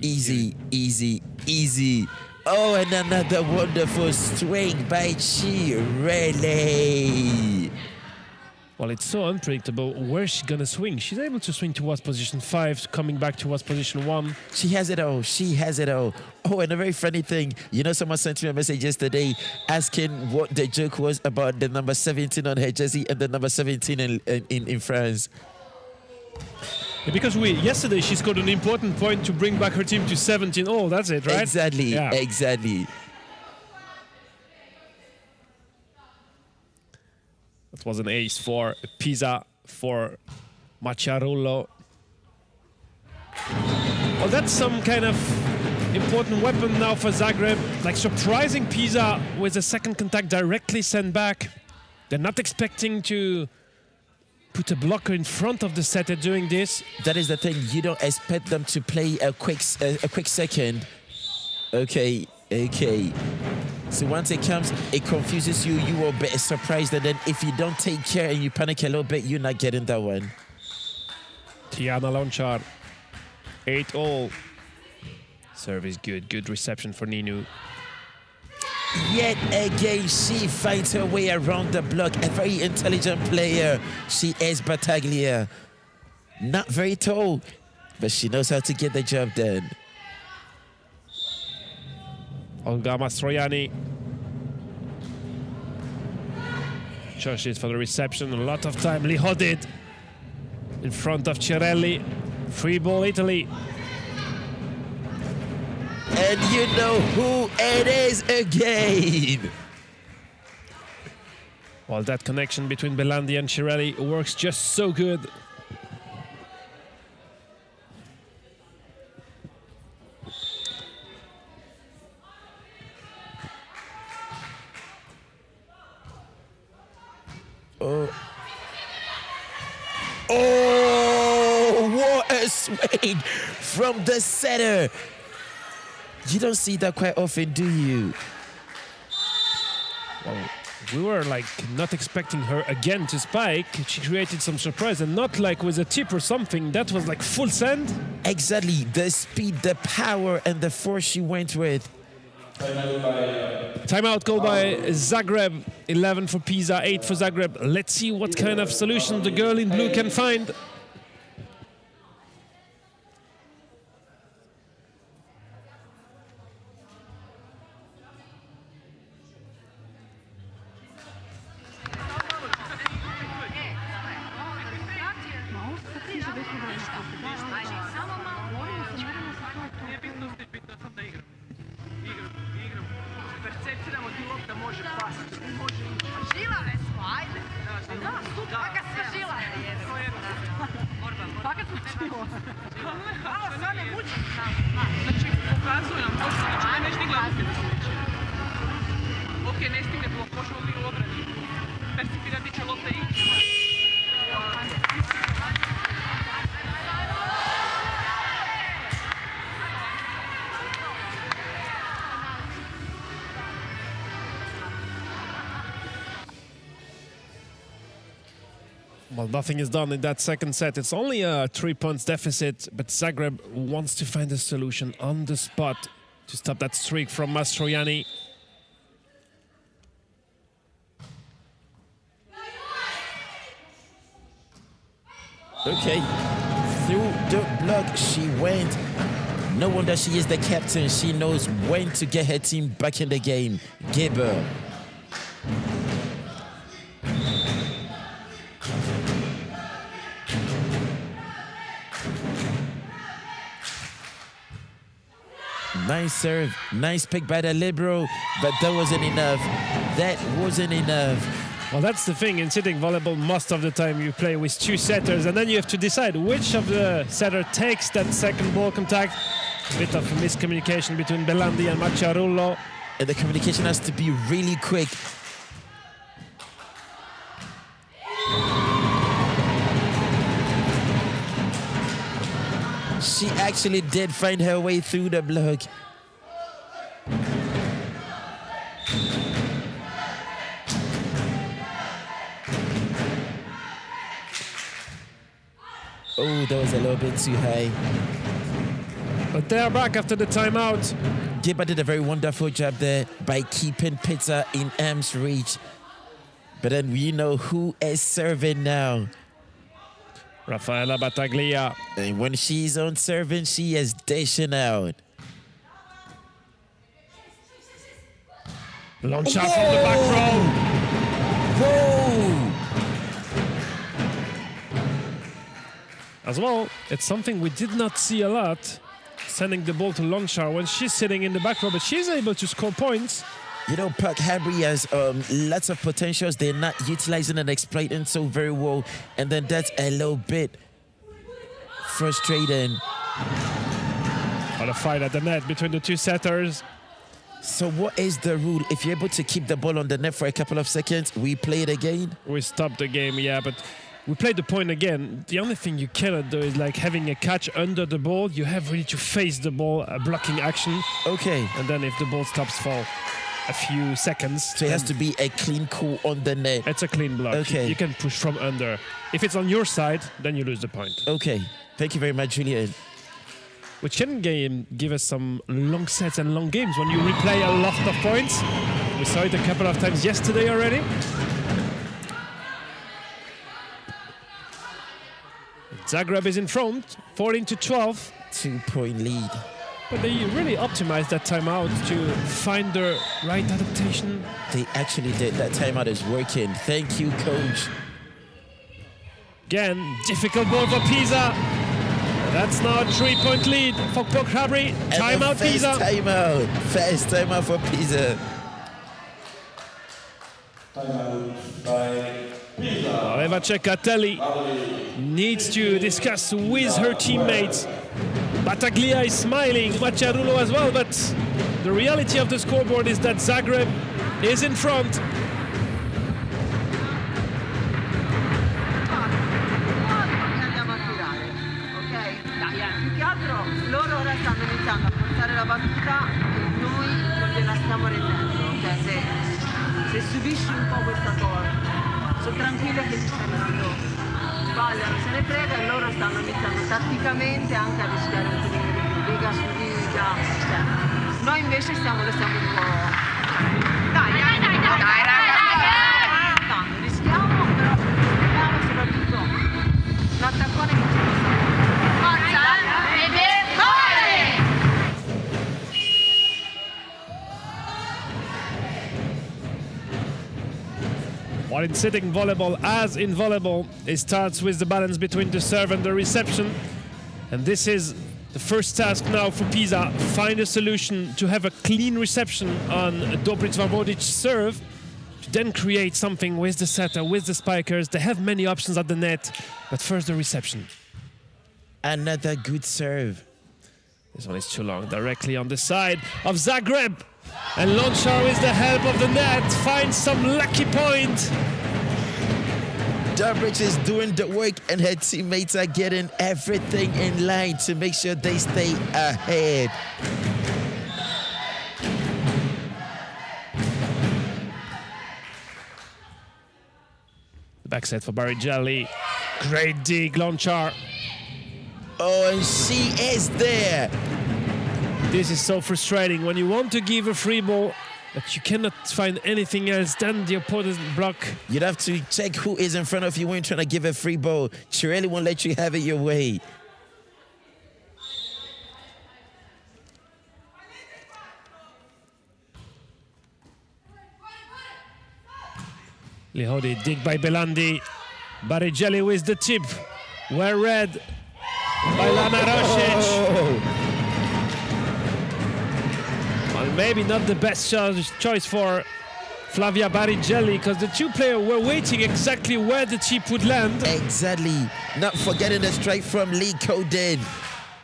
Easy, easy, easy. Oh, and another wonderful swing by Chirele. Well, it's so unpredictable where she's gonna swing. She's able to swing towards position 5, coming back towards position 1. She has it all. She has it all. Oh, and a very funny thing. You know, someone sent me a message yesterday asking what the joke was about the number 17 on her jersey and the number 17 in France. Yeah, because yesterday she scored an important point to bring back her team to 17. Oh, that's it, right? Exactly, yeah. Exactly. That was an ace for Pisa, for Macchiarullo. Well, that's some kind of important weapon now for Zagreb. Like surprising Pisa with a second contact directly sent back. They're not expecting to put a blocker in front of the setter doing this. That is the thing. You don't expect them to play a quick second. Okay. So once it comes, it confuses you. You are a bit surprised, and then if you don't take care and you panic a little bit, you're not getting that one. Tiana Lonchar, 8-all. Service good. Good reception for Ninu. Yet again, she finds her way around the block. A very intelligent player. She is Battaglia. Not very tall, but she knows how to get the job done. Olga Mastroianni. Churches for the reception. A lot of time. Lihodid in front of Cirelli. Free ball, Italy. And you know who it is again. Well, that connection between Belandi and Cirelli works just so good. Oh, what a swing from the setter. You don't see that quite often, do you? Well, we were like not expecting her again to spike. She created some surprise, and not like with a tip or something. That was like full send. Exactly. The speed, the power, and the force she went with. Timeout called by Zagreb. 11 for Pisa, 8 for Zagreb. Let's see what kind of solution the girl in blue can find. Percepiramo ti lopta može pasti. Žilave smo, ajde. Da, super. Pa kad smo žilave. Pa kad smo žilave. Malo sad ne muči. Znači, pokazuju nam to što neće, neće ni gledati. Ok, ne stigne bilo, pošao li u obrani. Percipirati će lopta ići. Well, nothing is done in that second set. It's only a 3 points deficit, but Zagreb wants to find a solution on the spot to stop that streak from Mastroianni. Okay, through the block she went. No wonder she is the captain. She knows when to get her team back in the game. Geber. Nice serve, nice pick by the libero, but that wasn't enough. That wasn't enough. Well, that's the thing in sitting volleyball. Most of the time you play with two setters, and then you have to decide which of the setter takes that second ball contact. A bit of miscommunication between Belandi and Macciarullo. And the communication has to be really quick. She actually did find her way through the block. Oh, that was a little bit too high. But they are back after the timeout. Geber did a very wonderful job there by keeping Pisa in arm's reach. But then we know who is serving now. Raffaella Battaglia. And when she's on serving, she is dishing out. Long shot from the back row. Whoa! As well, it's something we did not see a lot. Sending the ball to Longshar when she's sitting in the back row, but she's able to score points. You know, Hrabri has lots of potentials they're not utilizing and exploiting so very well. And then that's a little bit frustrating. What a fight at the net between the two setters. So what is the rule? If you're able to keep the ball on the net for a couple of seconds, we play it again? We stopped the game, yeah, but we played the point again. The only thing you cannot do is like having a catch under the ball. You have really to face the ball, a blocking action. Okay. And then if the ball stops for a few seconds. So it has to be a clean call on the net. It's a clean block. Okay. You can push from under. If it's on your side, then you lose the point. Okay. Thank you very much, Julian. Which can give us some long sets and long games when you replay a lot of points. We saw it a couple of times yesterday already. Zagreb is in front, 14-12. 2-point lead. But they really optimized that timeout to find the right adaptation. They actually did. That timeout is working. Thank you, coach. Again, difficult ball for Pisa. That's now a 3-point lead for POK Hrabri. Timeout, Pisa. Timeout. First timeout for Pisa. Timeout by Pisa. Eva Cecatelli needs to discuss with her teammates. Battaglia is smiling, Macciarullo as well, but the reality of the scoreboard is that Zagreb is in front. iniziando a forzare la battuta e noi non gliela stiamo rendendo. Cioè, se subisci un po' questa cosa, sono tranquille che ci stanno dando. Sbagliano, se ne frega e loro stanno iniziando tatticamente anche a rischiare un pochino di più, riga su riga. Cioè, noi invece le stiamo un po'. Dai, ragazzi! Rischiamo, però rischiamo soprattutto l'attaccone che ci fa. Forza! While in sitting volleyball, as in volleyball, it starts with the balance between the serve and the reception. And this is the first task now for Pisa. Find a solution to have a clean reception on Dobrić Vodic's serve, to then create something with the setter, with the spikers. They have many options at the net, but first the reception. Another good serve. This one is too long, directly on the side of Zagreb. And Lonchar, with the help of the net, finds some lucky point. Dobrić is doing the work and her teammates are getting everything in line to make sure they stay ahead. The back set for Barighelli. Great dig, Lonchar. Oh, and she is there. This is so frustrating when you want to give a free ball, but you cannot find anything else than the opponent's block. You'd have to check who is in front of you when you're trying to give a free ball. She really won't let you have it your way. Lihodi, dig by Belandi. Barighelli with the tip. Well read by Lana Rosic. Oh. Well, maybe not the best choice for Flavia Barighelli, because the two players were waiting exactly where the chip would land. Exactly. Not forgetting the strike from Lee Coden.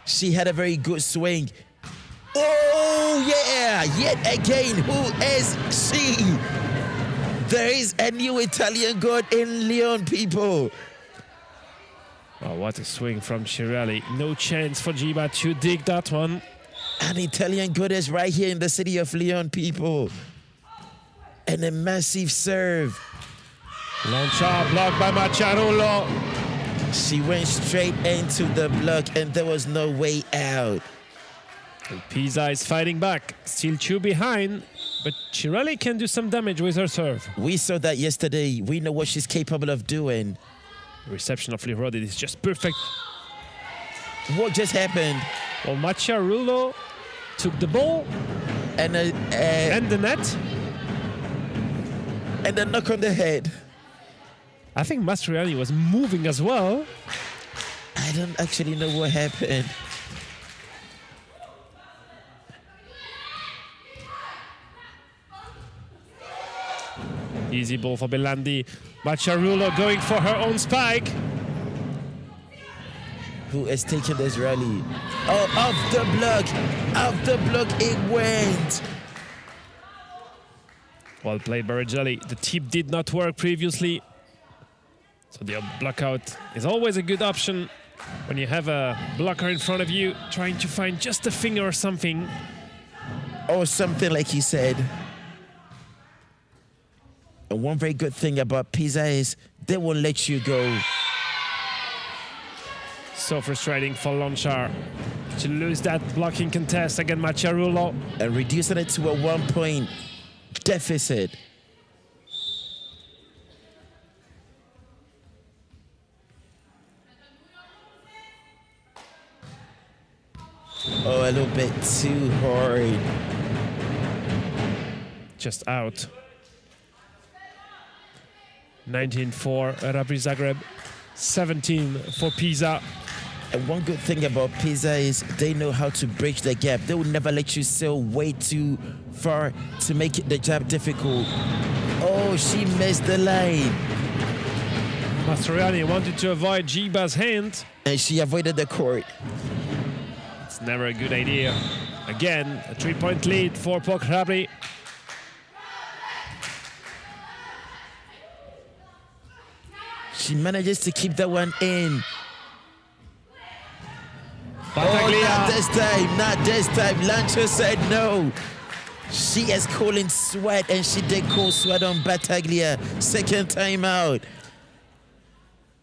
She had a very good swing. Oh, yeah. Yet again, who is she? There is a new Italian god in Lyon, people. Oh, what a swing from Cirelli. No chance for Giba to dig that one. An Italian goddess right here in the city of Lyon, people. And a massive serve. Lonchar blocked by Macciarullo. She went straight into the block and there was no way out. And Pisa is fighting back. Still two behind, but Cirelli can do some damage with her serve. We saw that yesterday. We know what she's capable of doing. The reception of Hrabri is just perfect. What just happened? Well, Macciarullo took the ball And and the net. and a knock on the head. I think Mastroianni was moving as well. I don't actually know what happened. Easy ball for Belandi. Macciarullo going for her own spike. Who has taken this rally? Oh, off the block. Off the block it went. Well played, Barighelli. The tip did not work previously. So the blockout is always a good option when you have a blocker in front of you, trying to find just a finger or something. Or something like you said. And one very good thing about Pisa is they won't let you go. So frustrating for Lonchar to lose that blocking contest against Macciarullo. And reducing it to a 1-point deficit. Oh, a little bit too hard. Just out. 19 for Hrabri Zagreb, 17 for Pisa. And one good thing about Pisa is they know how to bridge the gap. They will never let you sail way too far to make the job difficult. Oh, she missed the line. Mastroianni wanted to avoid Giba's hand. And she avoided the court. It's never a good idea. Again, a 3-point lead for POK Hrabri. She manages to keep that one in. Battaglia. Oh, the this time, not this time. Lancho said no. She is calling sweat, and she did call sweat on Battaglia. Second time out.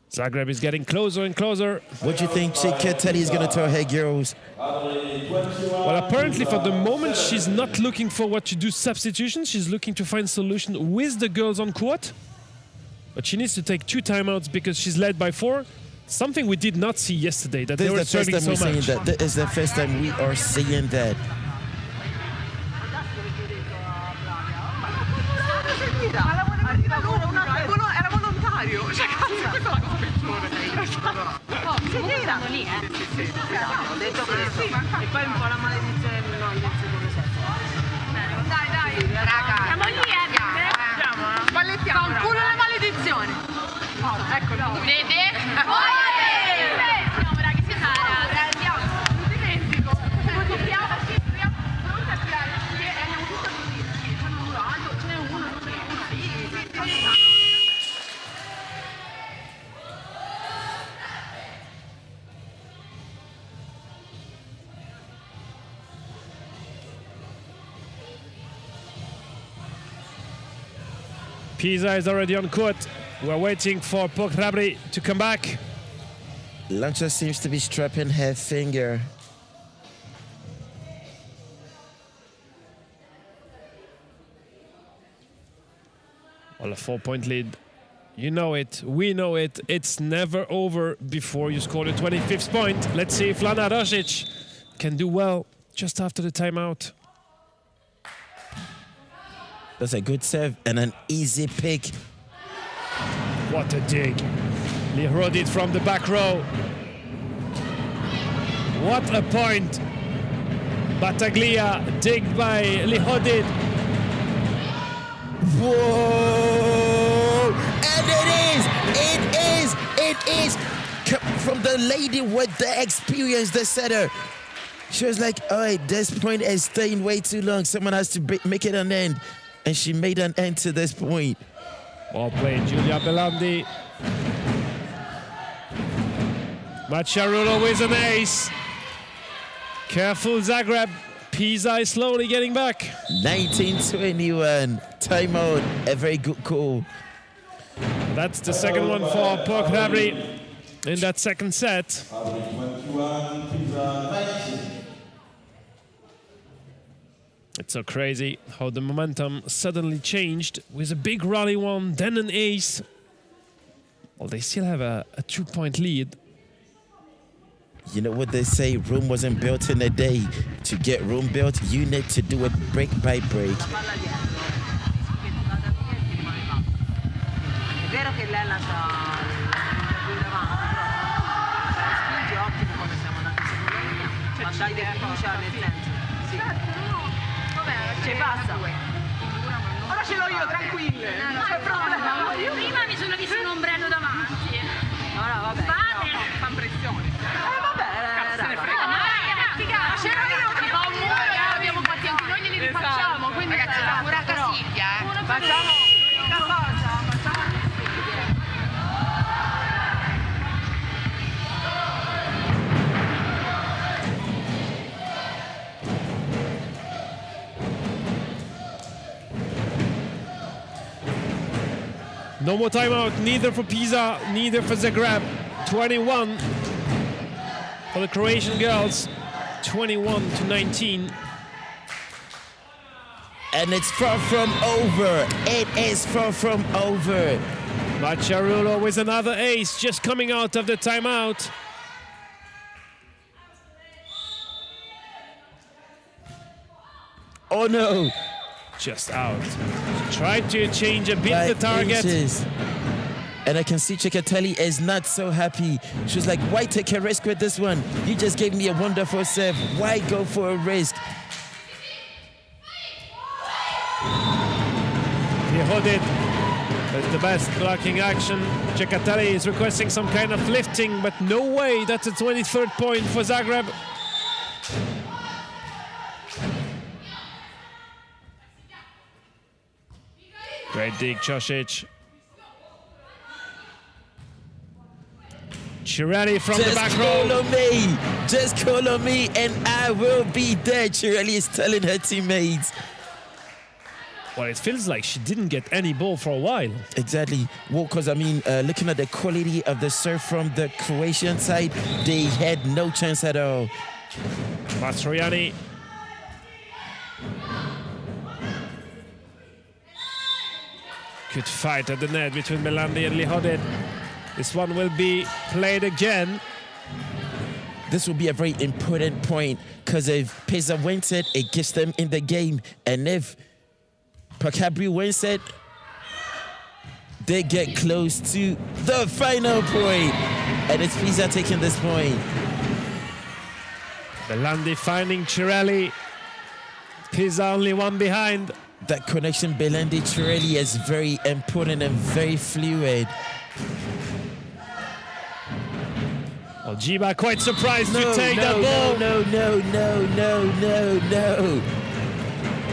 Zagreb is getting closer and closer. What do you think Ciccarelli is going to tell her girls? Well, apparently for the moment, she's not looking for what to do substitution. She's looking to find solution with the girls on court. But she needs to take 2 timeouts because she's led by 4. Something we did not see yesterday, that they were serving so much. This is the first time we are seeing that. Era volontario, cioè cazzo, questa è la cosa peggiore. Lì, Ho detto questo. E poi un po' la maledizione del secondo set. Dai, raga. Siamo lì, Ballettiamo. Fa un culo la maledizione. Ecco, Vede? No, raga, si sarà. andiamo. Non dimentico. Copiamo, proviamo a tirare. Andiamo tutti così. Ce n'è uno alto, ce n'è uno, ce n'è uno. Sì. Pisa is already on court. We're waiting for POK Hrabri to come back. Lancho seems to be strapping her finger. Well, a 4-point lead. You know it. We know it. It's never over before you score the 25th point. Let's see if Lana Rosic can do well just after the timeout. That's a good serve and an easy pick. What a dig. Lihodid from the back row. What a point. Battaglia dig by Lihodid. Whoa! And it is from the lady with the experience, the setter. She was like, all right, this point is staying way too long. Someone has to make it an end. And she made an end to this point. Well played, Giulia Belandi. Macciarulo with an ace. Careful, Zagreb. Pisa is slowly getting back. 1921. Timeout. A very good call. That's the second one for POK Hrabri in that second set. 21, Pisa 19. It's so crazy how the momentum suddenly changed with a big rally one, then an ace. Well, they still have a 2-point lead. You know what they say, Rome wasn't built in a day. To get Rome built, you need to do it break by break. È vero che lei lascia il davanti, però spingi ottimo quando siamo andati secondo linea, ma dai di fiducia nel senso. Sì. Ci passa. Ora ce l'ho io, tranquille. Non c'è problema. Prima mi sono visto un ombrello davanti. Ora vabbè. Fa pressione. Vabbè, Se ne frega. Ma ce l'ho io, che fa un muro e abbiamo fatti anche noi, glieli rifacciamo. Quindi Ragazzi, la pura Casiglia, facciamo una cosa, No more timeout, neither for Pisa, neither for Zagreb. 21 for the Croatian girls, 21-19. And it's far from over. It is far from over. Macciarulo with another ace just coming out of the timeout. Oh no. Just out. Tried to change a bit the target. Inches. And I can see Ciccarelli is not so happy. She was like, why take a risk with this one? You just gave me a wonderful serve. Why go for a risk? He hold it. That's the best blocking action. Ciccarelli is requesting some kind of lifting, but no way. That's a 23rd point for Zagreb. Great dig, Cosic. Cirelli from the back call row. on me. Just call on me and I will be there. Cirelli is telling her teammates. Well, it feels like she didn't get any ball for a while. Exactly. Well, because I mean, looking at the quality of the serve from the Croatian side, they had no chance at all. Mastroianni. Good fight at the net between Belandi and Lihodin. This one will be played again. This will be a very important point because if Pisa wins it, it gets them in the game. And if Hrabri wins it, they get close to the final point. And it's Pisa taking this point. Belandi finding Cirelli. Pisa only one behind. That connection Belandi-Cirelli is very important and very fluid. Well, Jiba quite surprised to take no, that ball. No.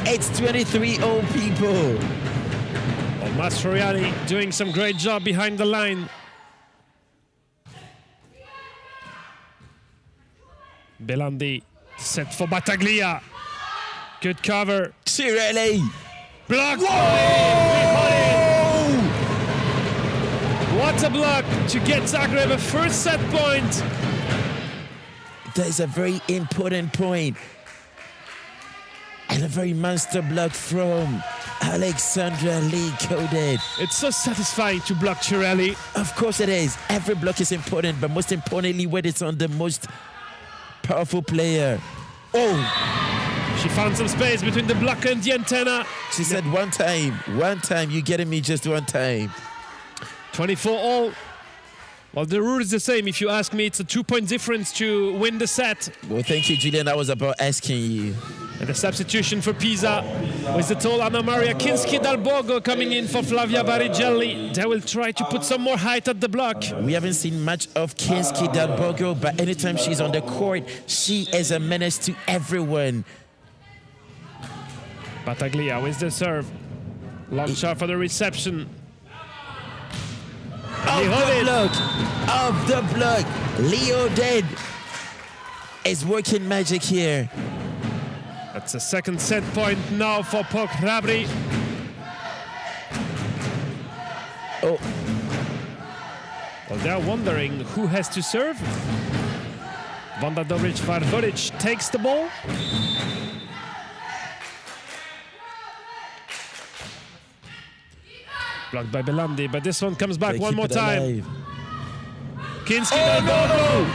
It's 23-0 people. Well, Mastroianni doing some great job behind the line. Belandi set for Battaglia. Good cover. Cirelli. Blocked. Whoa! What a block to get Zagreb a first set point. That is a very important point. And a very monster block from Alexandra Lee coded. It's so satisfying to block Cirelli. Of course it is. Every block is important, but most importantly when it's on the most powerful player. Oh! She found some space between the blocker and the antenna. She said one time, you getting me just one time. 24-all. Well, the rule is the same. If you ask me, it's a 2-point difference to win the set. Well, thank you, Julian. I was about asking you. And the substitution for Pisa with the tall Anna Maria Kinski-Dalborgo coming in for Flavia Barigelli. They will try to put some more height at the block. We haven't seen much of Kinski-Dalborgo, but anytime she's on the court, she is a menace to everyone. Battaglia with the serve. Long shot for the reception. Of the block. Leo Dead is working magic here. That's a second set point now for POK Hrabri. Oh. Well, they're wondering who has to serve. Vanda Dobric-Varvolic takes the ball. Blocked by Belandi, but this one comes back They one keep more it time. alive. Kinski-Dalborgo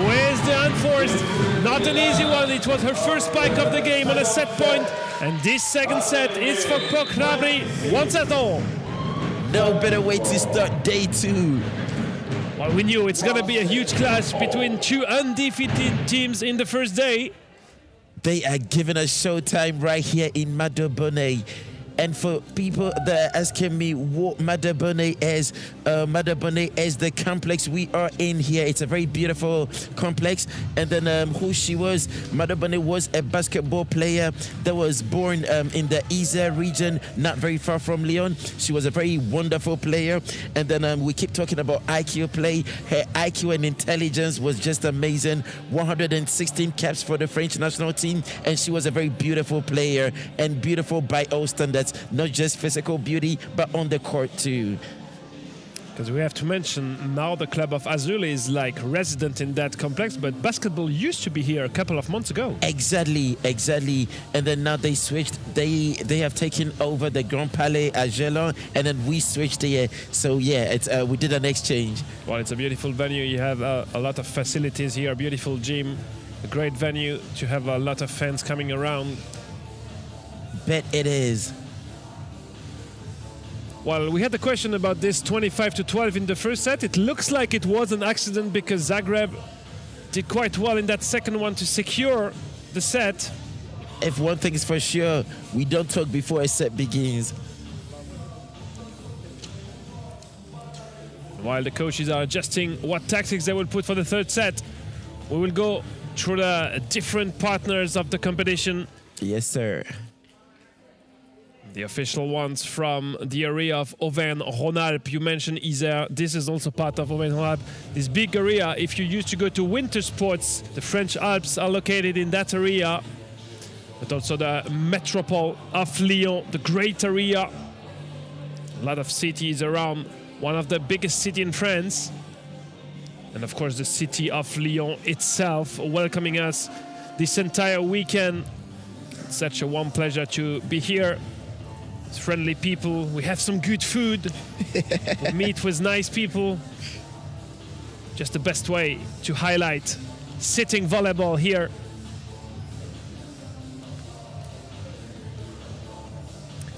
with the unforced. Not an easy one. It was her first spike of the game on a set point. And this second set is for POK Hrabri. 1-all. No better way to start day two. Well, we knew it's going to be a huge clash between two undefeated teams in the first day. They are giving us showtime right here in Madobone. And for people that are asking me what Madobone is the complex we are in here. It's a very beautiful complex. And then who she was, Madobone was a basketball player that was born in the Isa region, not very far from Lyon. She was a very wonderful player. And then we keep talking about IQ play. Her IQ and intelligence was just amazing. 116 caps for the French national team. And she was a very beautiful player and beautiful by all standards. Not just physical beauty, but on the court too. Because we have to mention now the club of Azul is like resident in that complex, but basketball used to be here a couple of months ago. Exactly. And then now they switched. They have taken over the Grand Palais at Gelon, and then we switched here. So yeah, it's we did an exchange. Well, it's a beautiful venue. You have a lot of facilities here, a beautiful gym, a great venue to have a lot of fans coming around. Bet it is. Well, we had a question about this 25-12 in the first set. It looks like it was an accident because Zagreb did quite well in that second one to secure the set. If one thing is for sure, we don't talk before a set begins. While the coaches are adjusting what tactics they will put for the third set, we will go through the different partners of the competition. Yes, sir. The official ones from the area of Auvergne-Rhône-Alpes. You mentioned Isère. This is also part of Auvergne-Rhône-Alpes. This big area, if you used to go to winter sports, the French Alps are located in that area. But also the metropole of Lyon, the great area. A lot of cities around. One of the biggest cities in France. And of course the city of Lyon itself welcoming us this entire weekend. It's such a warm pleasure to be here. It's friendly people. We have some good food. We meet with nice people. Just the best way to highlight sitting volleyball here.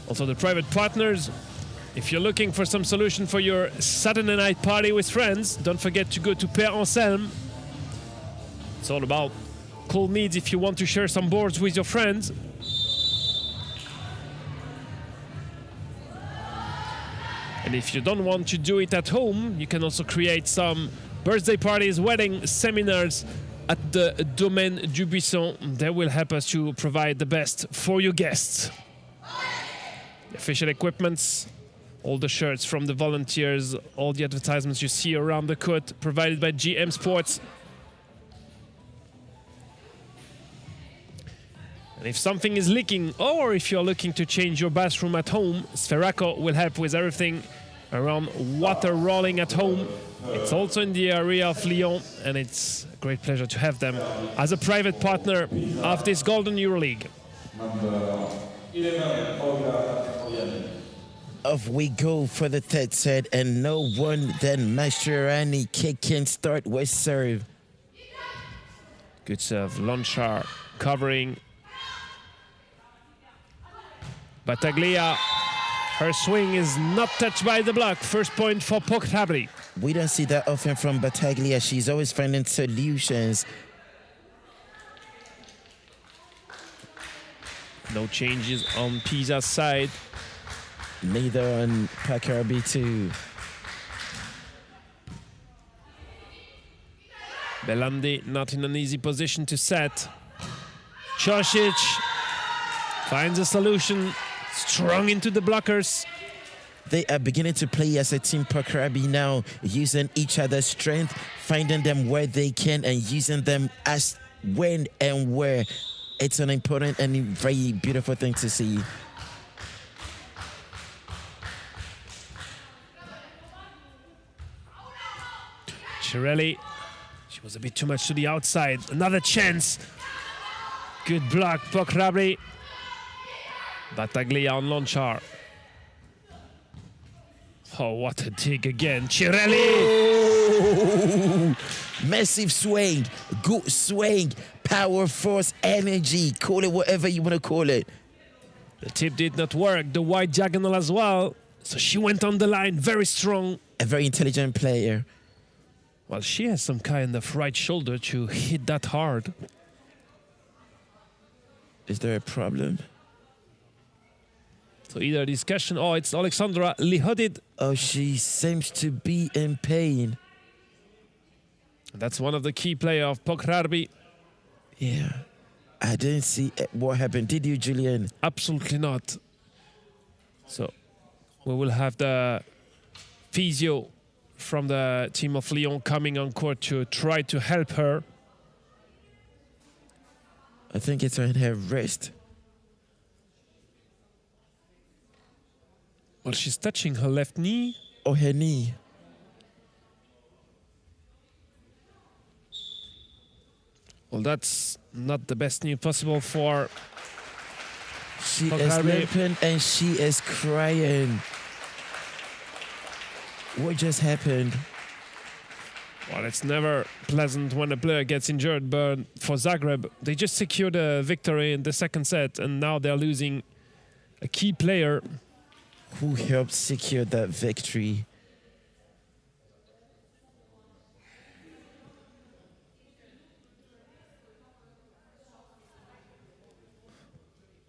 Also the private partners. If you're looking for some solution for your Saturday night party with friends, don't forget to go to Père Anselme. It's all about cool needs if you want to share some boards with your friends. And if you don't want to do it at home, you can also create some birthday parties, wedding seminars at the Domaine du Buisson. They will help us to provide the best for your guests. The official equipments, all the shirts from the volunteers, all the advertisements you see around the court provided by GM Sports. And if something is leaking, or if you're looking to change your bathroom at home, Sferaco will help with everything around water rolling at home. It's also in the area of Lyon, and it's a great pleasure to have them as a private partner of this Golden EuroLeague. Off we go for the third set, and no one than Mascherani can start with serve. Good serve, Lonchar covering. Battaglia, her swing is not touched by the block. First point for POK Hrabri. We don't see that often from Battaglia. She's always finding solutions. No changes on Pisa's side. Neither on Hrabri too. Belandi not in an easy position to set. Chosic finds a solution, strong into the blockers. They are beginning to play as a team, Hrabri now, using each other's strength, finding them where they can and using them as when and where. It's an important and very beautiful thing to see. Cirelli, she was a bit too much to the outside. Another chance. Good block, POK Hrabri. Battaglia on Lonchar. Oh, what a dig again. Cirelli! Oh, massive swing, good swing, power, force, energy. Call it whatever you want to call it. The tip did not work. The wide diagonal as well. So she went on the line, very strong. A very intelligent player. Well, she has some kind of right shoulder to hit that hard. Is there a problem? So either a discussion, oh, it's Alexandra Lihodid. Oh, she seems to be in pain. That's one of the key players of POK Hrabri. Yeah. I didn't see what happened. Did you, Julian? Absolutely not. So we will have the physio from the team of Lyon coming on court to try to help her. I think it's on her wrist. Well, she's touching her left knee. Or her knee. Well, that's not the best news possible for She POK is Hrabri. limping and she is crying. What just happened? Well, it's never pleasant when a player gets injured, but for Zagreb, they just secured a victory in the second set, and now they're losing a key player. Who helped secure that victory?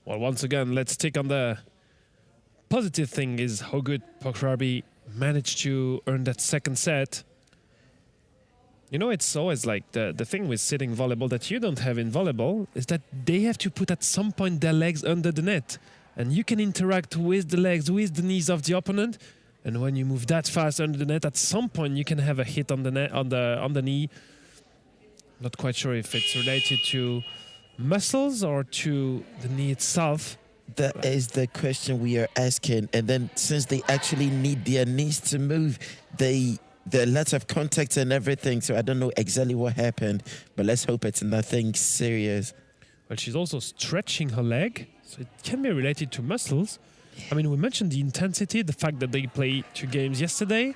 Well, once again, let's take on the positive thing is how good POK Hrabri managed to earn that second set. You know, it's always like the thing with sitting volleyball that you don't have in volleyball is that they have to put at some point their legs under the net. and you can interact with the legs, with the knees of the opponent. And when you move that fast under the net, at some point you can have a hit on the net, on the knee. Not quite sure if it's related to muscles or to the knee itself. That is the question we are asking. And then since they actually need their knees to move, there are lots of contact and everything. So I don't know exactly what happened, but let's hope it's nothing serious. Well, she's also stretching her leg, so it can be related to muscles. I mean, we mentioned the intensity, the fact that they played 2 games yesterday.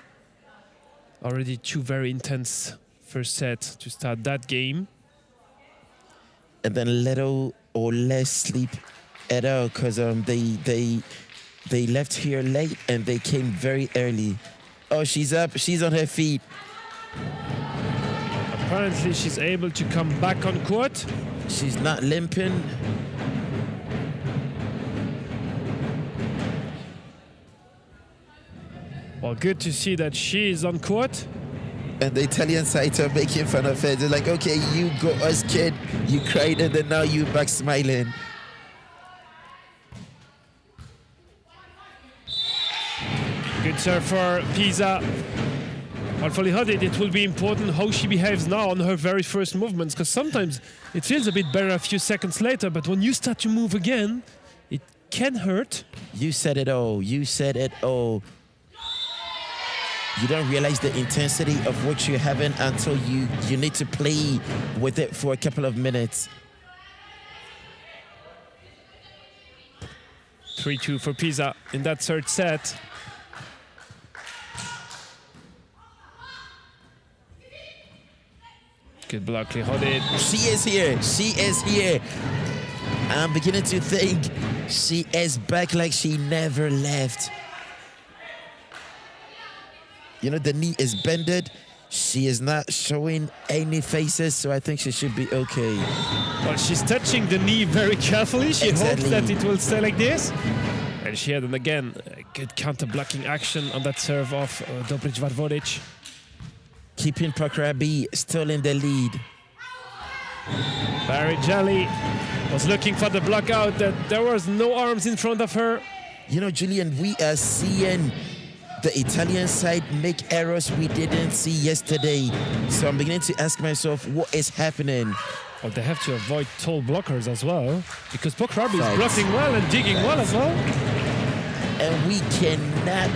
Already 2 very intense first set to start that game. And then little or less sleep at all, because they left here late and they came very early. Oh, she's up. She's on her feet. Apparently, she's able to come back on court. She's not limping. Well, good to see that she is on court. And the Italian side are making fun of her. They're like, okay, you go us, kid. You cried and then now you back smiling. Good serve for Pisa. Well, for Lihodid, it will be important how she behaves now on her very first movements, because sometimes it feels a bit better a few seconds later, but when you start to move again, it can hurt. You said it all. You said it all. You don't realize the intensity of what you're having until you need to play with it for a couple of minutes. 3-2 for Pisa in that third set. Good block, Lihodid. She is here. She is here. I'm beginning to think she is back like she never left. You know, the knee is bended. She is not showing any faces, so I think she should be okay. Well, she's touching the knee very carefully. She Exactly. hopes that it will stay like this. And she had, again, a good counter-blocking action on that serve of Dobrić-Varvodic. Keeping Hrabri still in the lead. Paravolley was looking for the block out. That there was no arms in front of her. You know, Julian, we are seeing the Italian side make errors we didn't see yesterday. So I'm beginning to ask myself, what is happening? Well, they have to avoid tall blockers as well, because Hrabri is Right. blocking well and digging well as well. And we cannot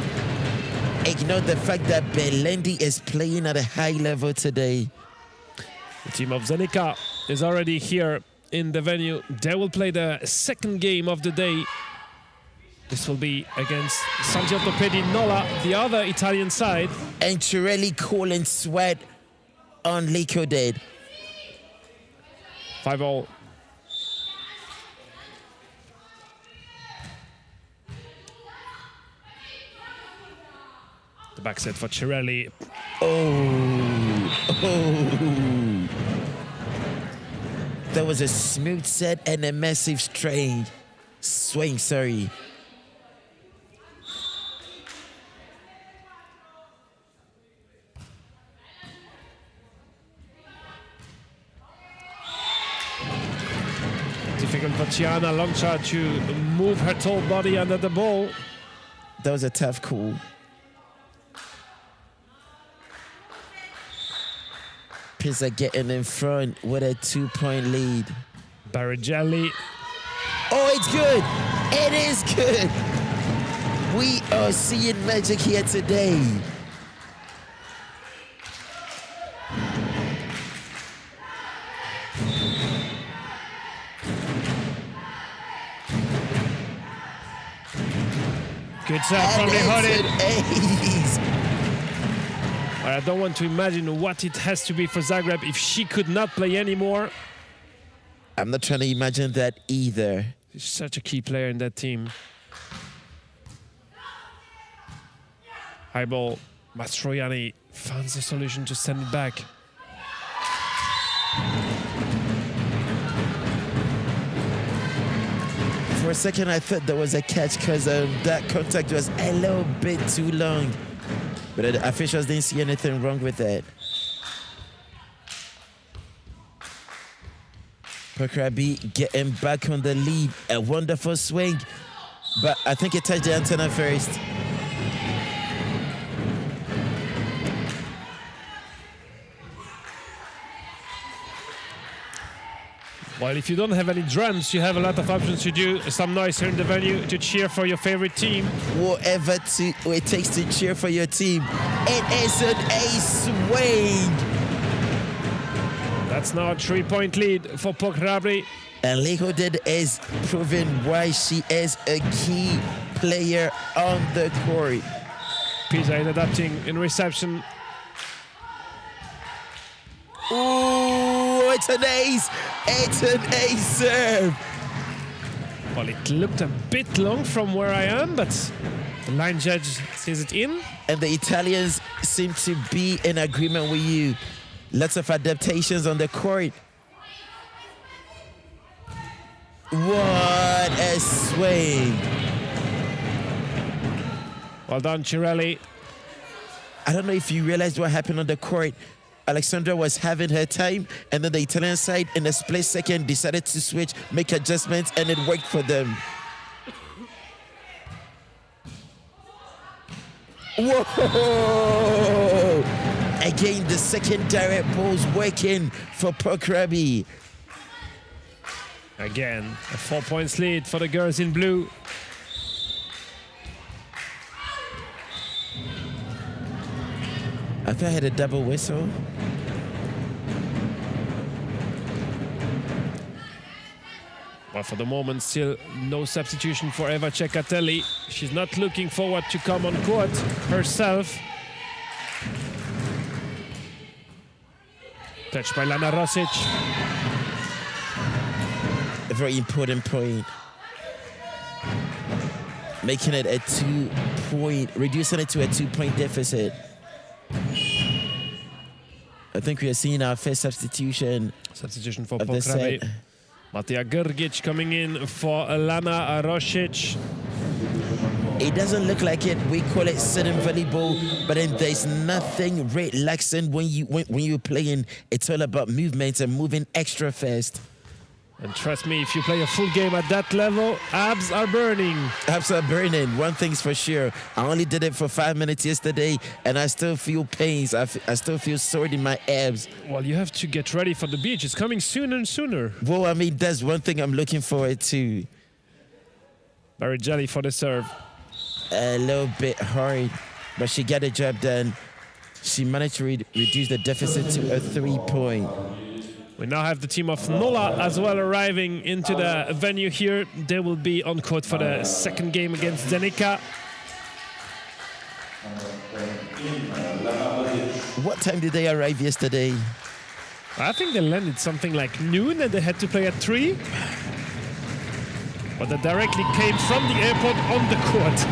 ignore the fact that Belendi is playing at a high level today. The team of Zenica is already here in the venue. They will play the second game of the day. This will be against San Giorgio Nola, the other Italian side. And Cirelli calling sweat on Lihodid. 5-all. The back set for Cirelli. Oh. That was a smooth set and a massive swing, sorry. Difficult for Chiana Longcha to move her tall body under the ball. That was a tough call. Pisa getting in front with a 2-point lead. Paravolley. Oh, it's good. It is good. We are seeing magic here today. Good serve from Lihodid. Ace. I don't want to imagine what it has to be for Zagreb if she could not play anymore. I'm not trying to imagine that either. She's such a key player in that team. High ball. Mastroianni finds a solution to send it back. For a second, I thought there was a catch because that contact was a little bit too long. But the officials didn't see anything wrong with that. Hrabri getting back on the lead. A wonderful swing. but I think it touched the antenna first. Well, if you don't have any drums, you have a lot of options to do some noise here in the venue to cheer for your favorite team. Whatever it takes to cheer for your team. It is an ace swing. That's now a 3-point lead for POK Hrabri. And Lehoded is proving why she is a key player on the court. Pisa in adapting in reception. Ooh, it's an ace. It's an ace serve. Well, it looked a bit long from where I am, but the line judge sees it in. And the Italians seem to be in agreement with you. Lots of adaptations on the court. What a swing. Well done, Cirelli. I don't know if you realized what happened on the court. Alexandra was having her time, and then the Italian side, in a split second, decided to switch, make adjustments, and it worked for them. Whoa! Again, the second direct ball's working for POK Hrabri. Again, a 4-point lead for the girls in blue. I thought I had a double whistle. Well, for the moment, still no substitution for Eva Cecatelli. She's not looking forward to come on court herself. Touched by Lana Rosic. A very important point. Making it a 2-point, reducing it to a 2-point deficit. I think we are seeing our first substitution. Substitution for of POK the Hrabri. set. Matija Grgic coming in for Lana Rosic. It doesn't look like it. We call it sitting volleyball, but then there's nothing relaxing when you're playing. It's all about movement and moving extra fast. And trust me, if you play a full game at that level, abs are burning. Abs are burning. One thing's for sure. I only did it for 5 minutes yesterday, and I still feel pains. I still feel sore in my abs. Well, you have to get ready for the beach. It's coming sooner and sooner. Well, I mean, that's one thing I'm looking forward to. Very jelly for the serve. A little bit hard, but she got the job done. She managed to reduce the deficit to a 3-point. We now have the team of Nola as well arriving into the venue here. They will be on court for the second game against Zenica. What time did they arrive yesterday? I think they landed something like noon and they had to play at 3. But they directly came from the airport on the court.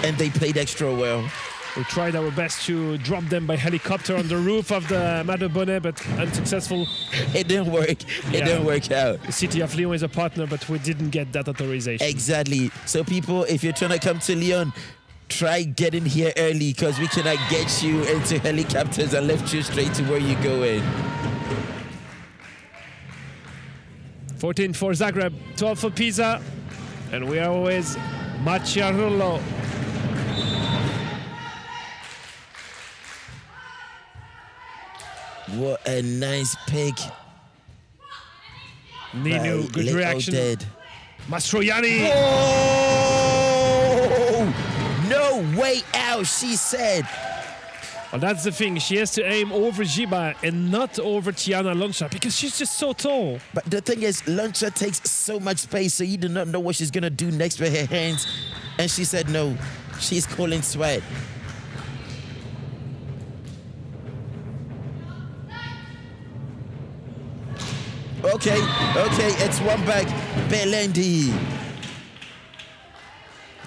And they played extra well. We tried our best to drop them by helicopter on the roof of the Mado Bonnet, but unsuccessful. It didn't work. It didn't work out. The city of Lyon is a partner, but we didn't get that authorization. Exactly. So people, if you're trying to come to Lyon, try getting here early because we cannot get you into helicopters and lift you straight to where you're going. 14 for Zagreb, 12 for Pisa, and we are always Macchiarullo. What a nice pick. Ninu, good Leo reaction. Dead. Mastroianni. Oh! No way out, she said. Well, that's the thing. She has to aim over Giba and not over Tiana Loncha because she's just so tall. But the thing is, Loncha takes so much space, so you do not know what she's going to do next with her hands. And she said no. She's calling sweat. Okay, it's one back. Belandi.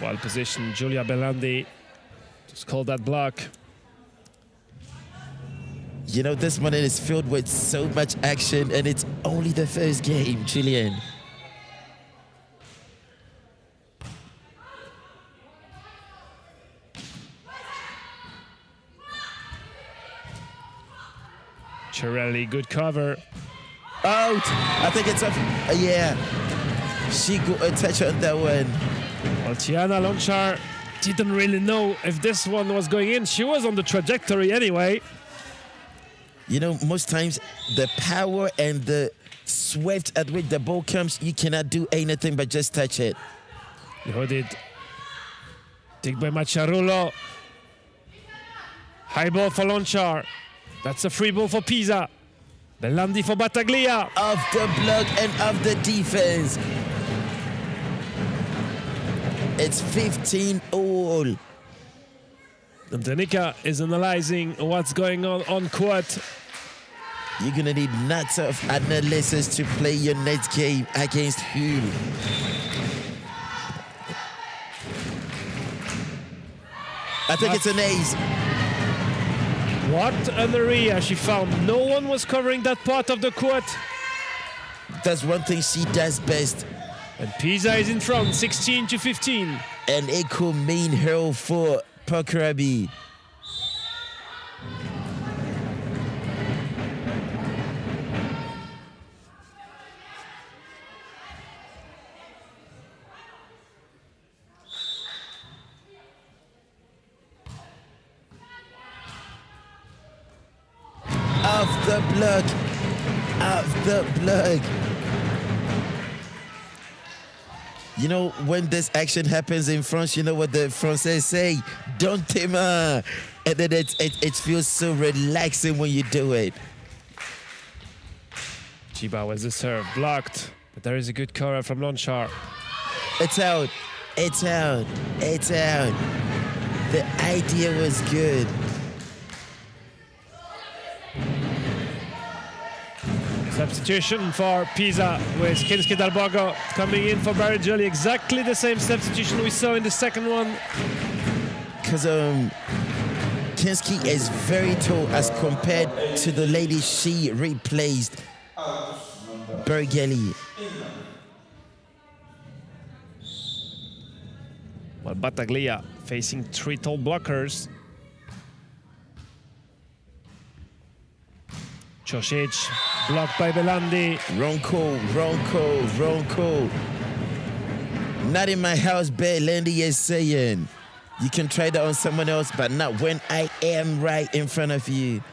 Well positioned, Giulia Belandi. Just call that block. You know, this one is filled with so much action, and it's only the first game, Julian. Cirelli, good cover. Out. I think it's up. Yeah. She got a touch on that one. Well, Tiana Lonchar didn't really know if this one was going in. She was on the trajectory anyway. You know, most times the power and the swift at which the ball comes, you cannot do anything but just touch it. Lihodid. Dig by Macharulo. High ball for Lonchar. That's a free ball for Pisa. Belandi for Battaglia. Of the block and of the defense. It's 15 all. Danica is analyzing what's going on court. You're going to need lots of analysis to play your next game against who? I think it's an ace. What an area she found. No one was covering that part of the court. That's one thing she does best. And Pisa is in front, 16-15. And it could mean hell for POK Hrabri. Of the block. Of the block. You know, when this action happens in France, you know what the Français say? Don't t'aimer. And then it feels so relaxing when you do it. Chiba with the serve, blocked. But there is a good cover from Lonchar. It's out. It's out. It's out. The idea was good. Substitution for Pisa with Kinski Dalbogo coming in for Barigeli. Exactly the same substitution we saw in the second one. Because Kinski is very tall as compared to the lady she replaced, Barigeli. Well, Battaglia facing three tall blockers. Chosic blocked by Belandi. Wrong call, wrong call, wrong call. Not in my house, Belandi is saying. You can try that on someone else, but not when I am right in front of you.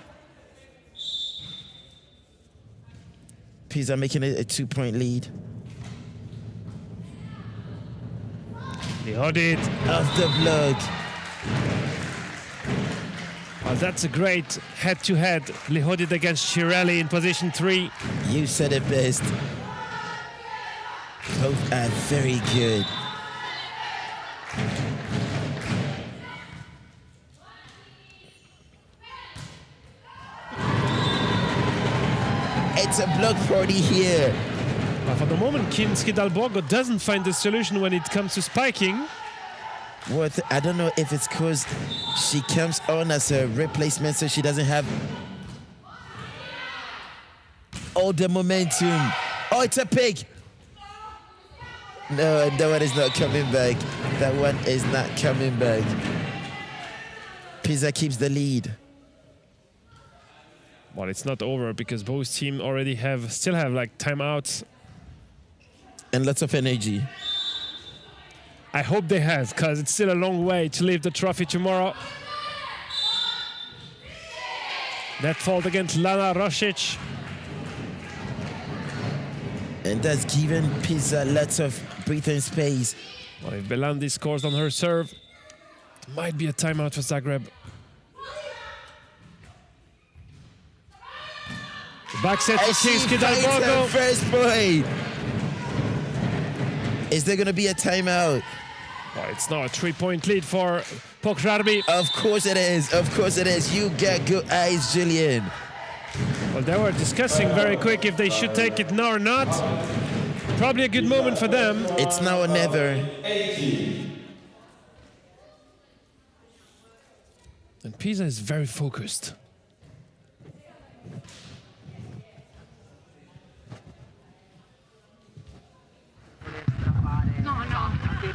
Pisa making it a 2-point lead. Lihodid. Off the block. Well, that's a great head-to-head. Lihodid against Shirelli in position 3. You said it best. Both are very good. It's a block party here. But for the moment, Kinski Dalbogo doesn't find the solution when it comes to spiking. What? I don't know if it's because she comes on as a replacement, so she doesn't have all the momentum. Oh, it's a pick. No, that one is not coming back. That one is not coming back. Pisa keeps the lead. Well, it's not over because both teams already still have like timeouts. And lots of energy. I hope they have, because it's still a long way to leave the trophy tomorrow. That fault against Lana Rosic. And that's given Pisa lots of breathing space. Well, if Belandi scores on her serve, it might be a timeout for Zagreb. The back set for Kinski Dalbogo. First point. Is there going to be a timeout? Well, it's now a 3-point lead for POK Hrabri. Of course it is. Of course it is. You got good eyes, Julian. Well, they were discussing very quick if they should take it now or not. Probably a good moment for them. It's now or never. And Pisa is very focused.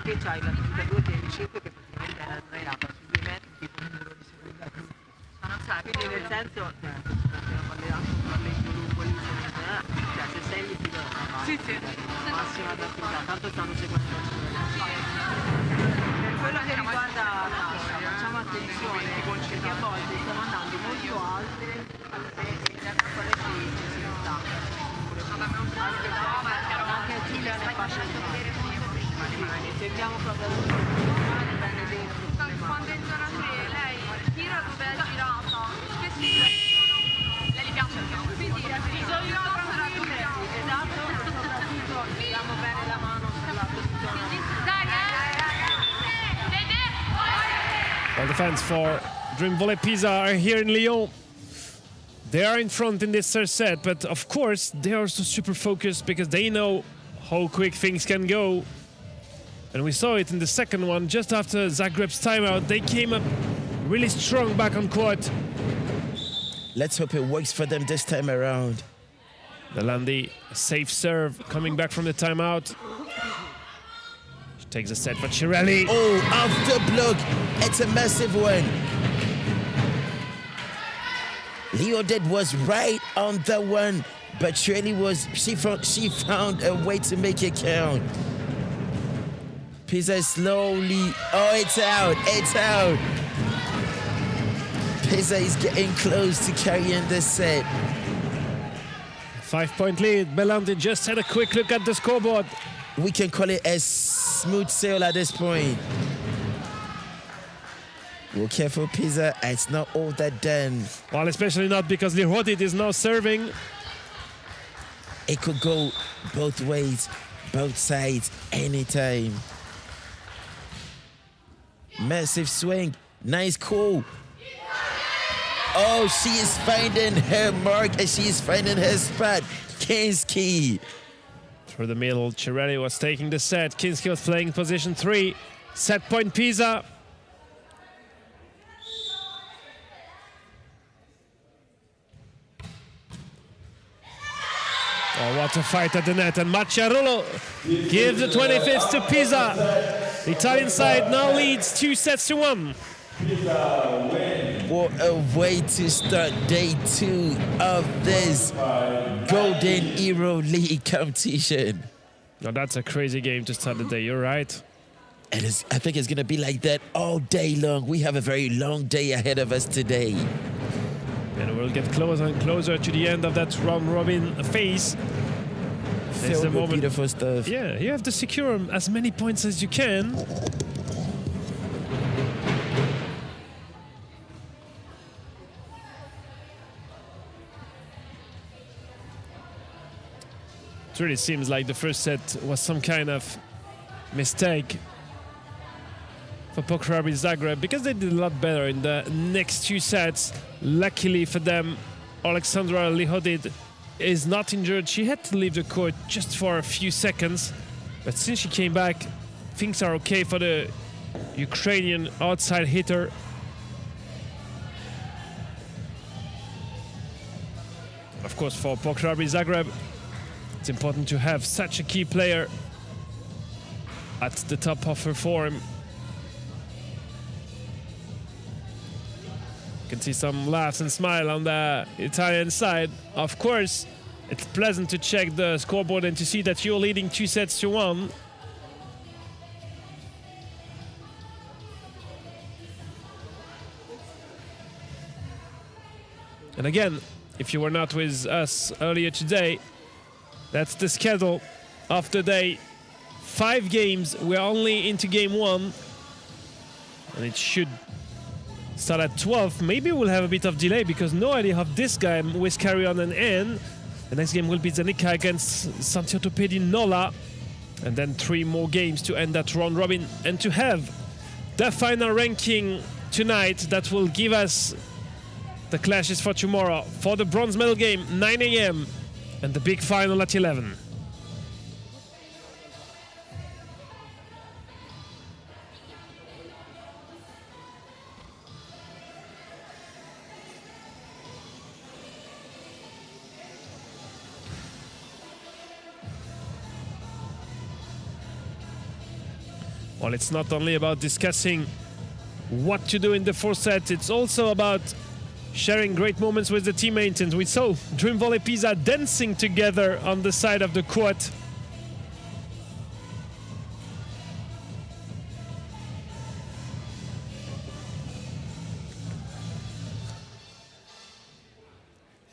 Te c'hai la 32 5 che praticamente era sdraiata su 2 metri tipo numero di seconda più. Ma non sai, quindi nel senso palleggio lungo lì, cioè se sei lì ti do una parte. Sì, sì. Massima da tanto stanno seguendo. quello che riguarda facciamo attenzione perché a volte stiamo andando molto alte quelle ci sta anche a Cile ne faccio cerchiamo proprio di bene dentro quando in zona 3 lei tira dove è girata spesso lei gli piace quindi bisogna esatto soprattutto diamo bene la mano sulla posizione. Well, the fans for Dream Volley Pisa are here in Lyon. They are in front in this third set, but of course they are also super focused because they know how quick things can go. And we saw it in the second one, just after Zagreb's timeout. They came up really strong back on court. Let's hope it works for them this time around. Delandi, safe serve, coming back from the timeout. She takes a set for Cirelli. Oh, off the block. It's a massive one. Leoded was right on that one, but Cirelli she found a way to make it count. Pisa slowly, oh, it's out, it's out. Pisa is getting close to carrying this set. 5-point lead. Belandi just had a quick look at the scoreboard. We can call it a smooth sail at this point. We're careful, Pisa. It's not all that done. Well, especially not because Lirodit is now serving. It could go both ways, both sides, anytime. Massive swing. Nice call. Oh, she is finding her mark and she is finding her spot. Kinski. Through the middle, Cirelli was taking the set. Kinski was playing position 3. Set point Pisa. Oh, what a fight at the net. And Macciarullo gives the 25th to Pisa. The Italian side now leads 2-1. What a way to start day 2 of this Golden Euro League competition. Now that's a crazy game to start the day, you're right. And I think it's going to be like that all day long. We have a very long day ahead of us today. And we'll get closer and closer to the end of that round robin phase. It's the moment. Beautiful stuff. Yeah, you have to secure as many points as you can. It really seems like the first set was some kind of mistake for POK Hrabri Zagreb because they did a lot better in the next 2 sets. Luckily for them, Alexandra Lihodid is not injured. She had to leave the court just for a few seconds, but since she came back, things are okay for the Ukrainian outside hitter. Of course, for POK Hrabri Zagreb, it's important to have such a key player at the top of her form. You can see some laughs and smile on the Italian side. Of course, it's pleasant to check the scoreboard and to see that you're leading 2-1. And again, if you were not with us earlier today, that's the schedule of the day. 5 games, we're only into game 1. And it should start at 12. Maybe we'll have a bit of delay because no idea how this game will carry on and end. The next game will be Zenica against Santiotopedi Nola. And then 3 more games to end that round robin. And to have the final ranking tonight that will give us the clashes for tomorrow. For the bronze medal game, 9 a.m. and the big final at 11. Well, it's not only about discussing what to do in the 4th set, it's also about sharing great moments with the teammates. And we saw Dream Volley Pisa dancing together on the side of the court.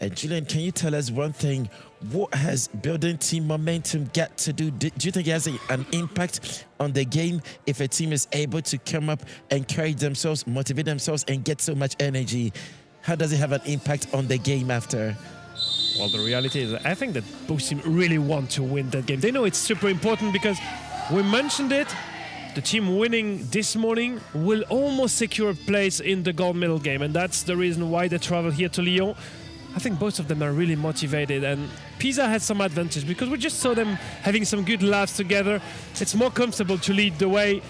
Julian, can you tell us one thing? What has building team momentum got to do? Do you think it has an impact on the game if a team is able to come up and carry themselves, motivate themselves, and get so much energy? How does it have an impact on the game after? Well, the reality is, I think that both teams really want to win that game. They know it's super important because we mentioned it. The team winning this morning will almost secure a place in the gold medal game, and that's the reason why they travel here to Lyon. I think both of them are really motivated, and Pisa has some advantage because we just saw them having some good laughs together. It's more comfortable to lead the way,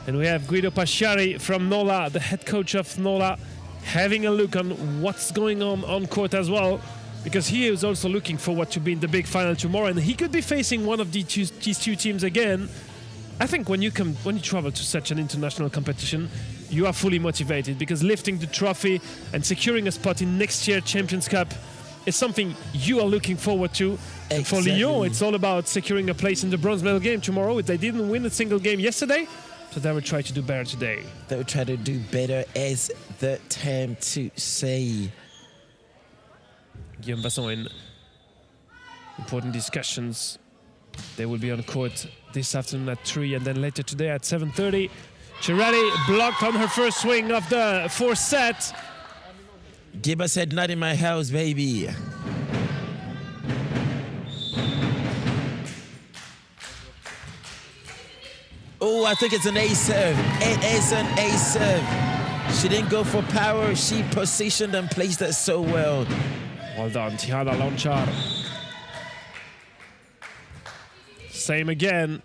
and we have Guido Pasciari from Nola, the head coach of Nola, having a look on what's going on court as well, because he is also looking forward to be in the big final tomorrow, and he could be facing one of these two teams again. I think when you travel to such an international competition, you are fully motivated because lifting the trophy and securing a spot in next year's Champions Cup is something you are looking forward to. Exactly. And for Lyon, it's all about securing a place in the bronze medal game tomorrow. They didn't win a single game yesterday, so they will try to do better today. They will try to do better, as the time to say. Guillaume Basson in important discussions. They will be on court this afternoon at 3 and then later today at 7:30. Hrabri blocked on her first swing of the fourth set. Gibber said, not in my house, baby. Oh, I think it's an ace serve. It is an ace serve. She didn't go for power. She positioned and placed it so well. Well done, Tihana Lonchar. Same again.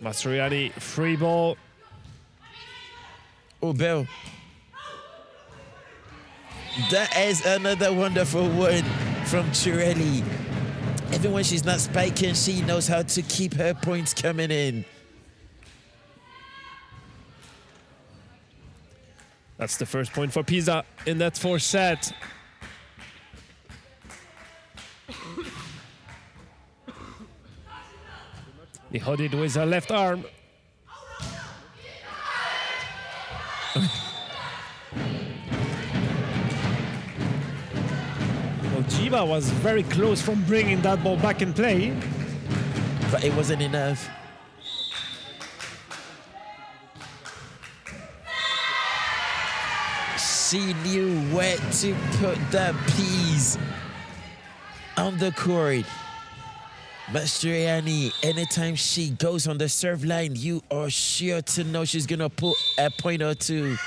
Mastroianni, free ball. Oh, Bill. That is another wonderful one from Hrabri. Even when she's not spiking, she knows how to keep her points coming in. That's the first point for Pisa in that fourth set. He held it with her left arm. Well, Jiba was very close from bringing that ball back in play. But it wasn't enough. She knew where to put the piece on the court. Mastroianni, anytime she goes on the serve line, you are sure to know she's going to put a point or two.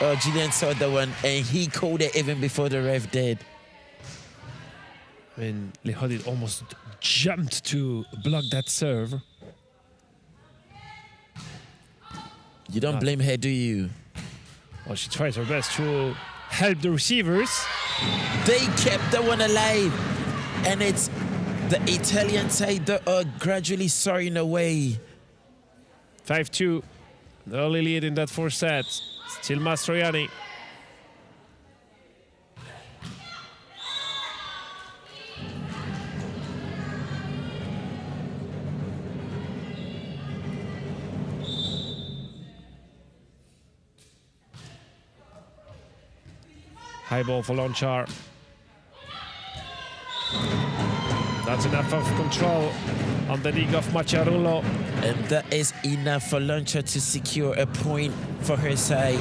Oh, Julian saw the one, and he called it even before the ref did. I mean, Lehodid almost jumped to block that serve. You don't blame her, do you? Well, she tries her best to help the receivers. They kept the one alive, and it's the Italian side that are gradually soaring away. 5-2, the early lead in that fourth set. Still Mastroianni. High ball for Lonchar. That's enough of control on the leg of Macchiarullo. And that is enough for Lonchar to secure a point for her side.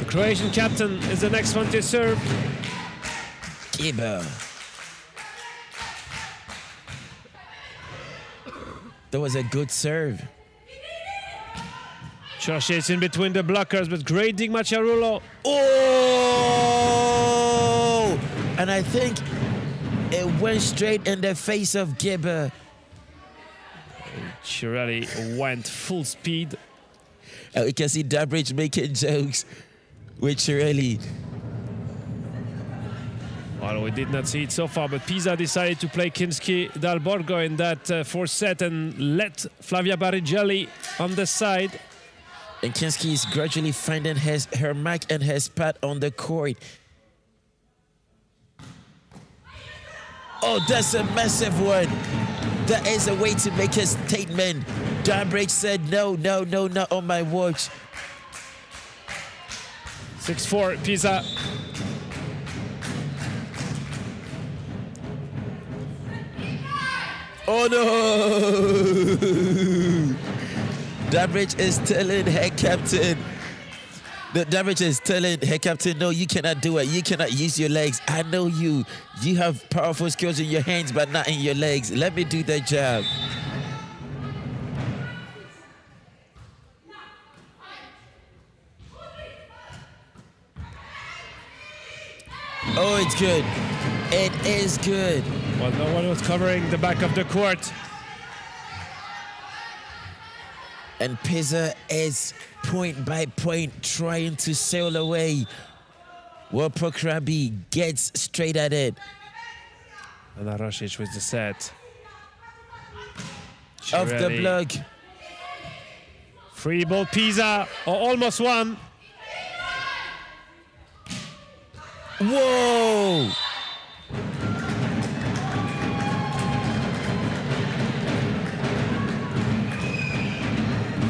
The Croatian captain is the next one to serve. Gibber. That was a good serve. Josh is in between the blockers, but great dig Macchiarullo. Oh! And I think it went straight in the face of Gibber. Hrabri went full speed. You can see Dabridge making jokes with Hrabri. Well, we did not see it so far, but Pisa decided to play Kinski Dal Borgo in that fourth set and let Flavia Barigelli on the side. And Kinski is gradually finding her mark and her spot on the court. Oh, that's a massive one. That is a way to make a statement. Dabridge said, no, not on my watch. 6-4, Pisa. Oh no! Dabridge is telling her captain. The Dabridge is telling her captain, no, you cannot do it. You cannot use your legs. I know you. You have powerful skills in your hands, but not in your legs. Let me do that job. Oh, it's good. It is good. Well, no one was covering the back of the court. And Pisa is point by point trying to sail away. Well, POK Hrabri gets straight at it. And Arosic with the set. Off the Shirelli. block. Free ball, Pisa, or almost one. Whoa!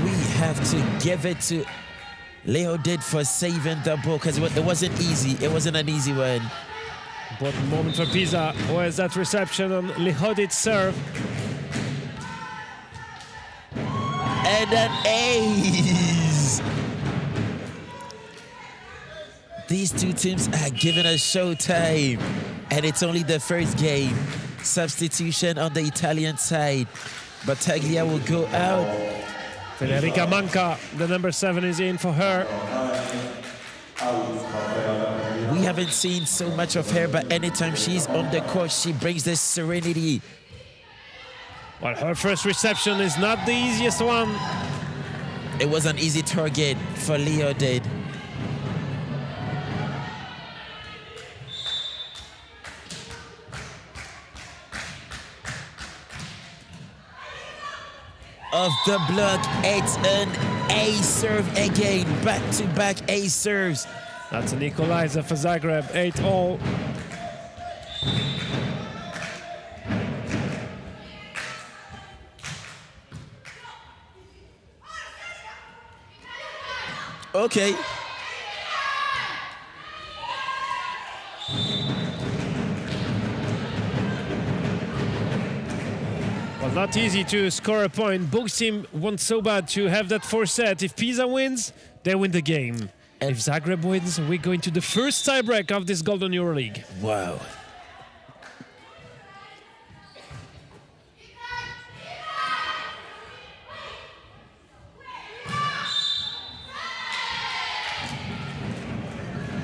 We have to give it to Leo did for saving the ball because it wasn't easy. It wasn't an easy one. Important moment for Pisa. Where's that reception on Lihodit's serve? And an ace! These two teams are giving us showtime. And it's only the first game. Substitution on the Italian side. Battaglia will go out. Federica Manca, the number 7, is in for her. We haven't seen so much of her, but anytime she's on the court, she brings this serenity. Well, her first reception is not the easiest one. It was an easy target for Leo did. Of the block, it's an ace serve again. Back-to-back ace serves. That's an equalizer for Zagreb, 8-all. Okay. Well, not easy to score a point. Both teams want so bad to have that 4 set. If Pisa wins, they win the game. If Zagreb wins, we go into the first tiebreak of this Golden EuroLeague. Wow.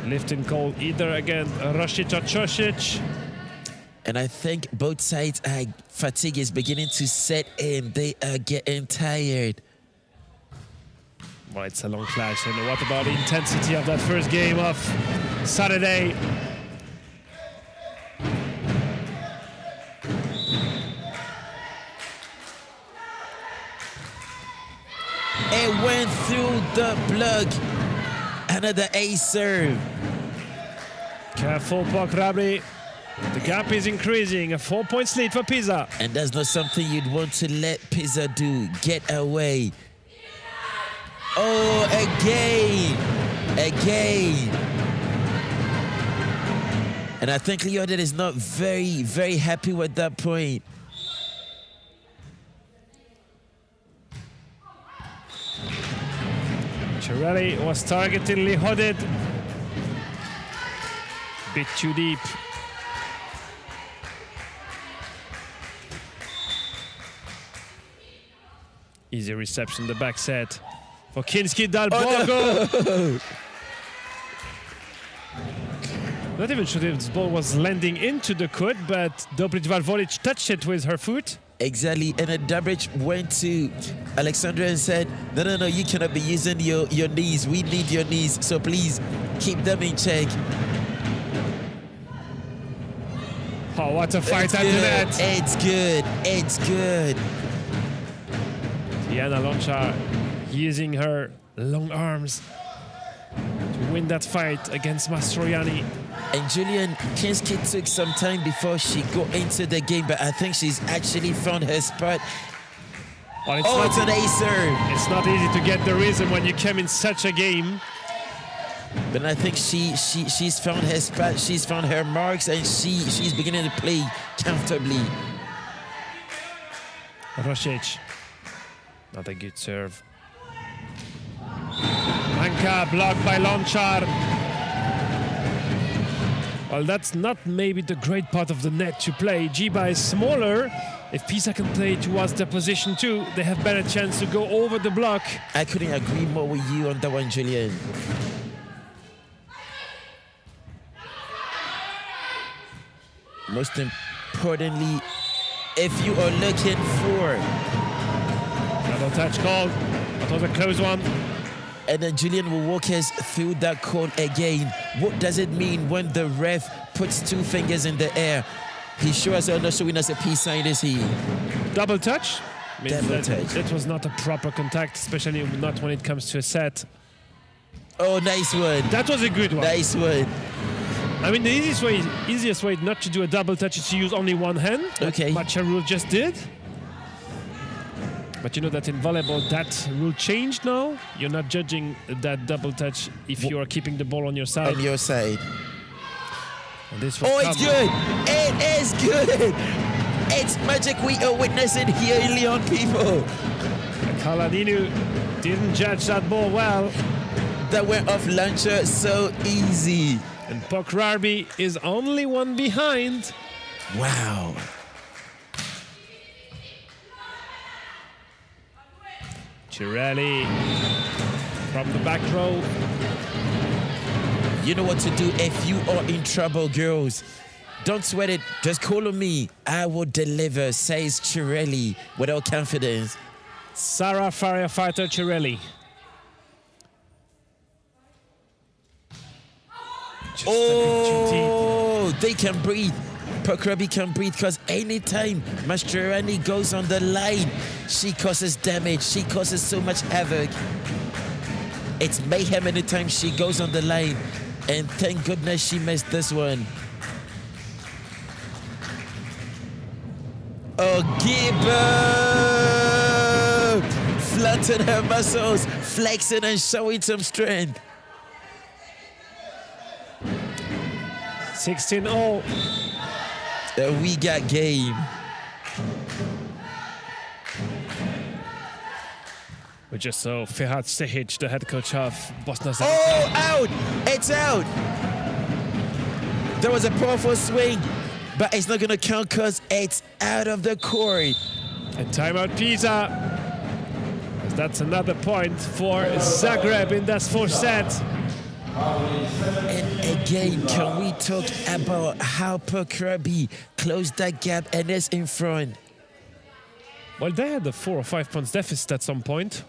Lifting call either against Rosic or Chosic. And I think both sides are fatigue is beginning to set in. They are getting tired. Well, it's a long clash. And what about the intensity of that first game of Saturday? It went through the block. Another ace serve. Careful, POK Hrabri. The gap is increasing. A 4-point lead for Pisa. And that's not something you'd want to let Pisa do. Get away. Oh, again. Again. And I think Leodid is not very, very happy with that point. Shirelli was targeting Lihodid. Bit too deep. Easy reception, the back set. For Kinski Dalborgo. Oh, no. Not even sure if this ball was landing into the court, but Paravolley touched it with her foot. Exactly, and then Dabridge went to Alexandra and said, no, you cannot be using your knees. We need your knees, so please keep them in check. Oh, what a fight after that. It's good, it's good. Diana Loncha using her long arms to win that fight against Mastroianni. And Julian Kinski took some time before she got into the game, but I think she's actually found her spot. Well, It's an ace serve. It's not easy to get the rhythm when you came in such a game. But I think she's found her spot, she's found her marks, and she's beginning to play comfortably. Rosic. Not a good serve. Manka blocked by Lonchar. Well, that's not maybe the great part of the net to play. Jiba is smaller. If Pisa can play towards the position too, they have better chance to go over the block. I couldn't agree more with you on that one, Julian. Most importantly, if you are looking for... Double touch call. That was a close one. And then Julian will walk us through that call again. What does it mean when the ref puts two fingers in the air? He shows us, not showing us a peace sign, is he? Double touch? Double touch. That was not a proper contact, especially not when it comes to a set. Oh, nice one. That was a good one. Nice one. I mean, the easiest way not to do a double touch is to use only one hand. Okay. What Charul just did. But you know that in volleyball, that rule changed now. You're not judging that double touch if you are keeping the ball on your side. On your side. And this Oh, it's good. It is good. It's magic we are witnessing here in Lyon, people. Kaladinu didn't judge that ball well. That went off launcher so easy. And POK Hrabri is only one behind. Wow. Cirelli from the back row. You know what to do if you are in trouble, girls. Don't sweat it. Just call on me. I will deliver, says Cirelli without confidence. Sarah Firefighter Cirelli. Oh, they can breathe. POK Hrabri can breathe because anytime Mascherani goes on the line, she causes damage. She causes so much havoc. It's mayhem anytime she goes on the line. And thank goodness she missed this one. Oh, Gibber! Flaunting her muscles, flexing and showing some strength. 16-0. We got game. We just saw Ferhat Sehic, the head coach of Bosnia Herzegovina. Oh, out! It's out! There was a powerful swing, but it's not gonna count because it's out of the court. And timeout Pisa. That's another point for Zagreb in that fourth set. And again, can we talk about how POK Hrabri closed that gap and is in front? Well, they had a 4 or 5 points deficit at some point.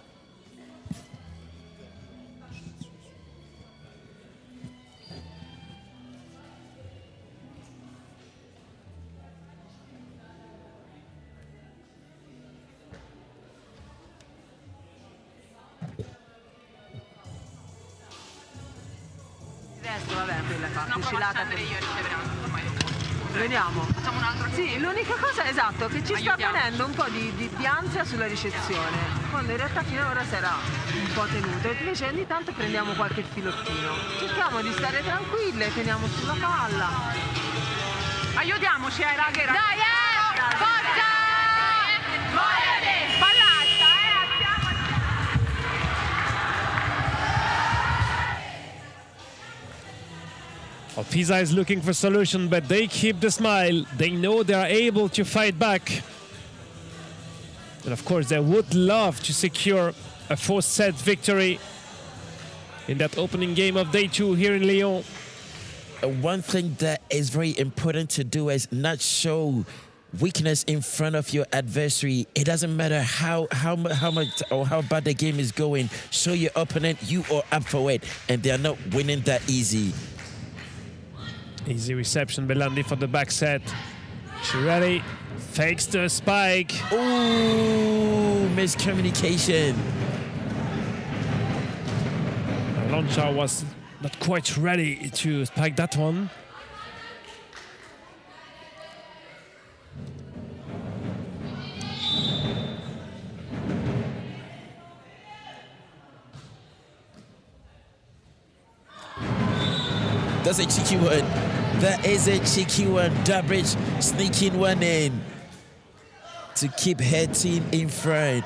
Vabbè, quella fa Non provo a fucilata. scendere io e riceverò. Vediamo. Facciamo un altro. Sì, l'unica cosa esatto che ci sta Aiutiamo. venendo un po' di ansia sulla ricezione, quando in realtà finora si era un po' tenuto. Invece ogni tanto prendiamo qualche filottino. Cerchiamo di stare tranquille, teniamo sulla palla. Aiutiamoci, raga. Dai, forza! Muovete! Palla alta, Well, Pisa is looking for solution, but they keep the smile. They know they are able to fight back. And of course, they would love to secure a 4th set victory in that opening game of day 2 here in Lyon. One thing that is very important to do is not show weakness in front of your adversary. It doesn't matter how much or how bad the game is going. Show your opponent you are up for it, and they are not winning that easy. Easy reception, Belandi for the back set. Cirelli fakes the spike. Ooh, miscommunication. Lonchar was not quite ready to spike that one. That's a cheeky one. That is a cheeky one. Durbridge sneaking one in to keep her team in front.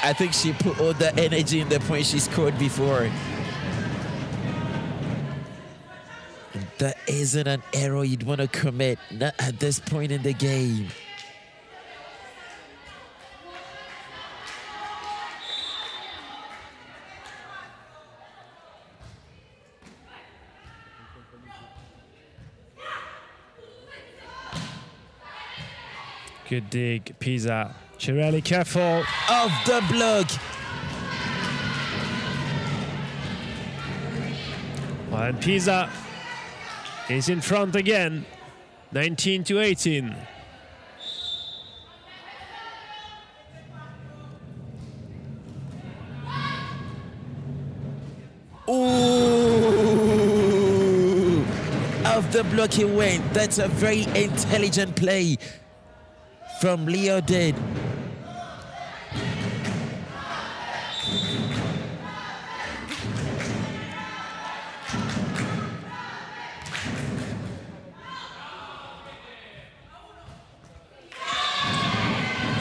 I think she put all the energy in the point she scored before. And that isn't an error you'd want to commit, not at this point in the game. Good dig, Pisa. Cirelli careful. Off the block. And Pisa is in front again. 19-18. Ooh! Off the block he went. That's a very intelligent play from Leo did.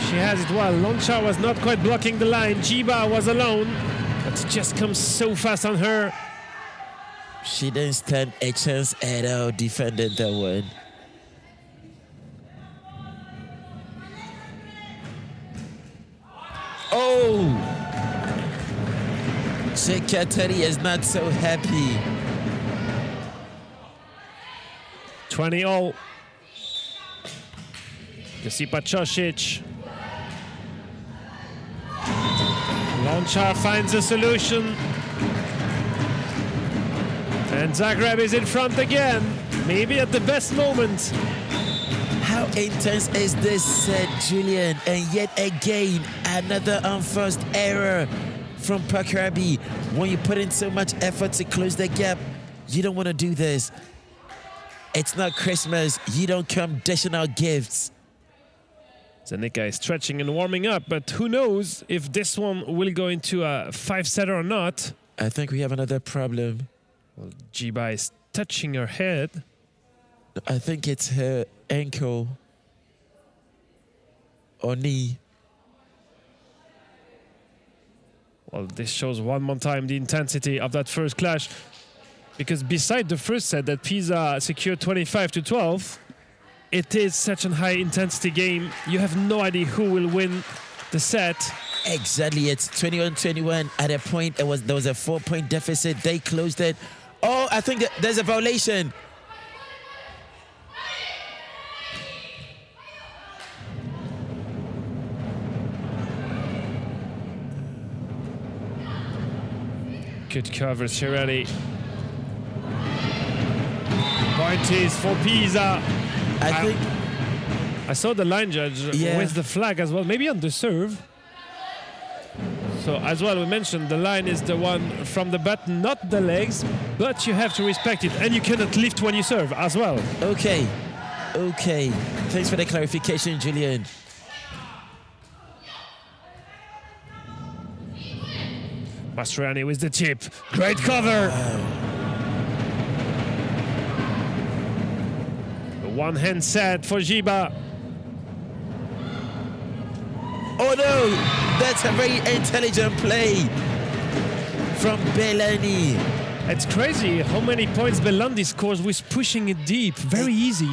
She has it well. Loncha was not quite blocking the line. Jiba was alone, but it just comes so fast on her. She didn't stand a chance at all defending that one. Oh! Sekatari is not so happy. 20-all. Josipa Cosic. Loncha finds a solution. And Zagreb is in front again. Maybe at the best moment. How intense is this set, Julian? And yet again, another unforced error from Hrabri. When you put in so much effort to close the gap, you don't want to do this. It's not Christmas. You don't come dishing out gifts. Zenica is stretching and warming up, but who knows if this one will go into a 5-setter or not. I think we have another problem. Well, Jiba is touching her head. I think it's her ankle or knee. Well, this shows one more time the intensity of that first clash. Because beside the first set that Pisa secured 25-12, it is such a high intensity game. You have no idea who will win the set. Exactly, it's 21-21. At a point, there was a 4-point deficit. They closed it. Oh, I think that there's a violation. Good cover, Cirelli. Point is for Pisa. I saw the line judge with the flag as well, maybe on the serve. So as well, we mentioned the line is the one from the butt, not the legs, but you have to respect it, and you cannot lift when you serve as well. Okay. Thanks for the clarification, Julian. Mastroianni with the tip. Great cover. One-hand set for Jiba. Oh no, that's a very intelligent play from Belani. It's crazy how many points Belandi scores with pushing it deep. Very easy.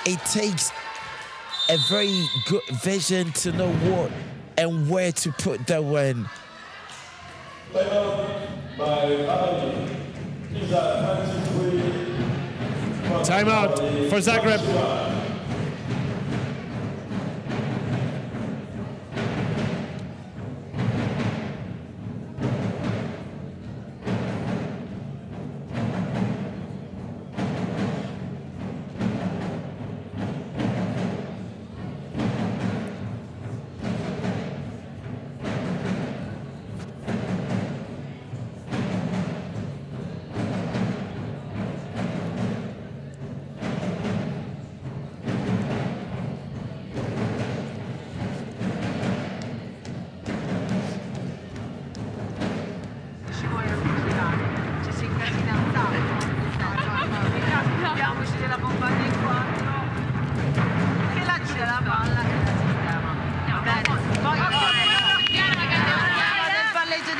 It takes a very good vision to know what and where to put that one. Timeout for Zagreb.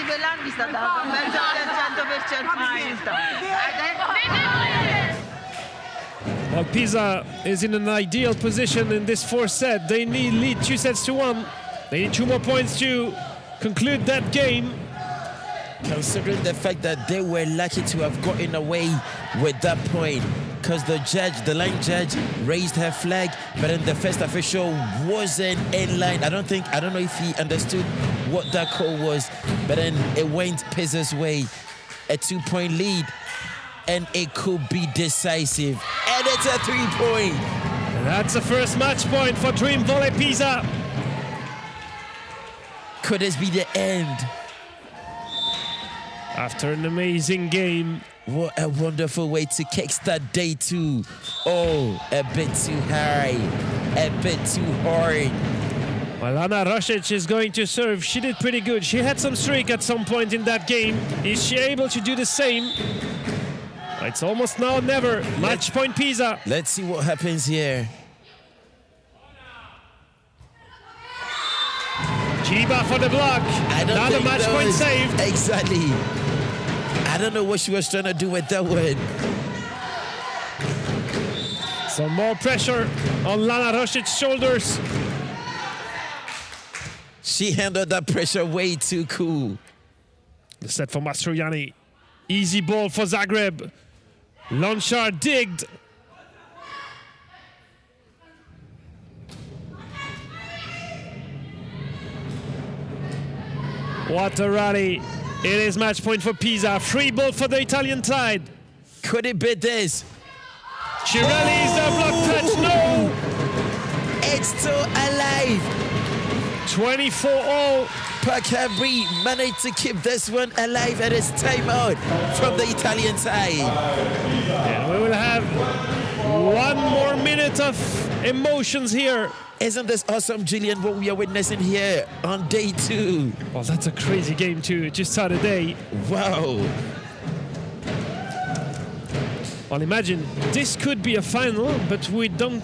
Bellandi sta dando un mezzo del 100% Well, Pisa is in an ideal position in this fourth set. They need lead 2-1. They need 2 more points to conclude that game. Considering the fact that they were lucky to have gotten away with that point, because the line judge raised her flag, but then the first official wasn't in line. I don't know if he understood what that call was, but then it went Pisa's way. A 2-point lead, and it could be decisive. And it's a 3-point. That's the first match point for Dream Volley Pisa. Could this be the end? After an amazing game. What a wonderful way to kickstart day 2. Oh, a bit too high, a bit too hard. Well, Lana Rosic is going to serve. She did pretty good. She had some streak at some point in that game. Is she able to do the same? It's almost now or never. Match point Pisa. Let's see what happens here. Chiba for the block. Another match point saved. Exactly. I don't know what she was trying to do with that one. Some more pressure on Lana Rosic's shoulders. She handled that pressure way too cool. The set for Mastroianni. Easy ball for Zagreb. Lonchar digged. What a rally. It is match point for Pisa. Free ball for the Italian side. Could it be this? She rallies the block touch. No! It's still alive. 24-all. Hrabri managed to keep this one alive at his timeout from the Italian side. And we will have 1 more minute of emotions here. Isn't this awesome, Julian, what we are witnessing here on day 2? Well, that's a crazy game to start a day. Wow. Well, imagine, this could be a final, but we don't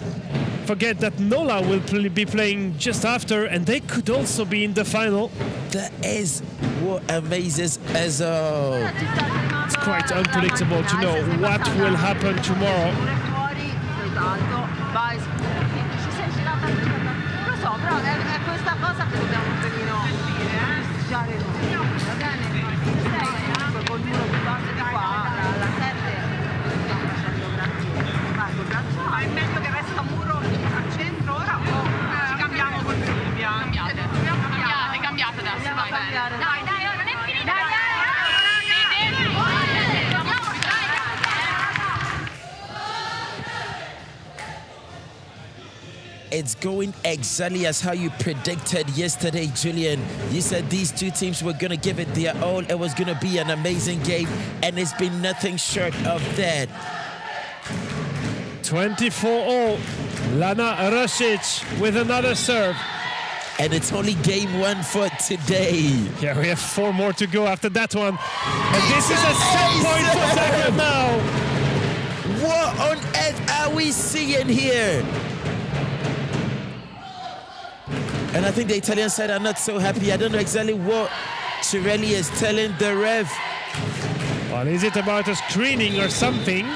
forget that Nola will be playing just after, and they could also be in the final. That is what amazes us all. It's quite unpredictable to know what will happen tomorrow. Lo so, però è questa cosa che dobbiamo un pelino sfigare noi. Va bene? Comunque col muro di base di qua, la 7 stiamo facendo grazie. Vai, col braccio. Ma è meglio che resta muro al centro ora o ci cambiamo col muro di bianco? Cambiate adesso, Andiamo a cambiare. Dai, non è finita. It's going exactly as how you predicted yesterday, Julian. You said these two teams were going to give it their all. It was going to be an amazing game, and it's been nothing short of that. 24-all. Lana Rosic with another serve. And it's only game 1 for today. Yeah, we have 4 more to go after that one. And this is a set point for Zagreb now. What on earth are we seeing here? And I think the Italian side are not so happy. I don't know exactly what Cirelli is telling the ref. Well, is it about a screening or something?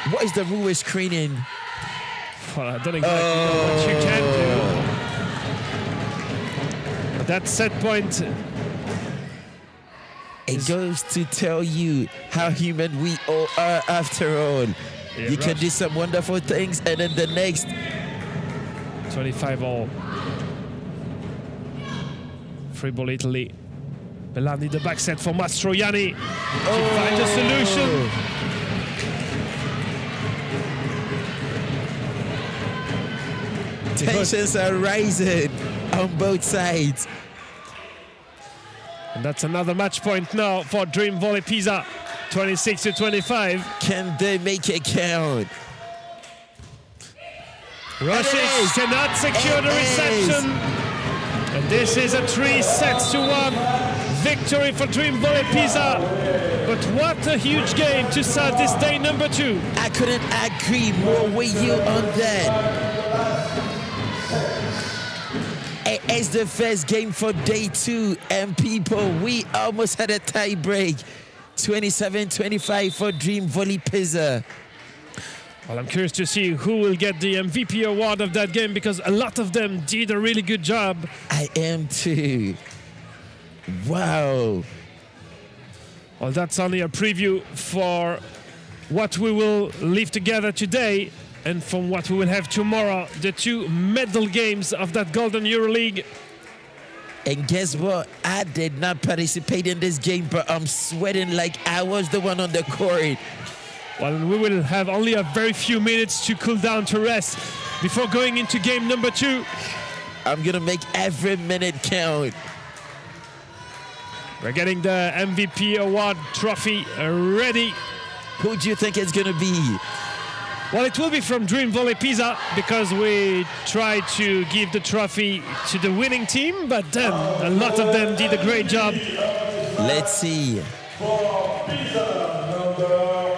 What is the rule with screening? Well, I don't exactly know what you can do. But that set point. It goes to tell you how human we all are after all. Yeah, you can do some wonderful things, and then the next 25-all. Free ball Italy. Bellani the back set for Mastroianni. To find a solution. Tensions are rising on both sides. And that's another match point now for Dream Volley Pisa. 26-25. Can they make it count? Rosic cannot secure the reception. And this is a 3-1 victory for Dream Volley Pisa. But what a huge game to start this day number 2. I couldn't agree more with you on that. It's the first game for day 2, and people, we almost had a tie break. 27-25 for Dream Volley Pisa. Well, I'm curious to see who will get the MVP award of that game because a lot of them did a really good job. I am too. Wow. Well, that's only a preview for what we will leave together today and from what we will have tomorrow, the 2 medal games of that Golden EuroLeague. And guess what? I did not participate in this game, but I'm sweating like I was the one on the court. Well, we will have only a very few minutes to cool down, to rest before going into game number 2. I'm going to make every minute count. We're getting the MVP award trophy ready. Who do you think it's going to be? Well, it will be from Dream Volley Pisa because we tried to give the trophy to the winning team, but then a lot of them did a great job. Let's see. For Pisa, number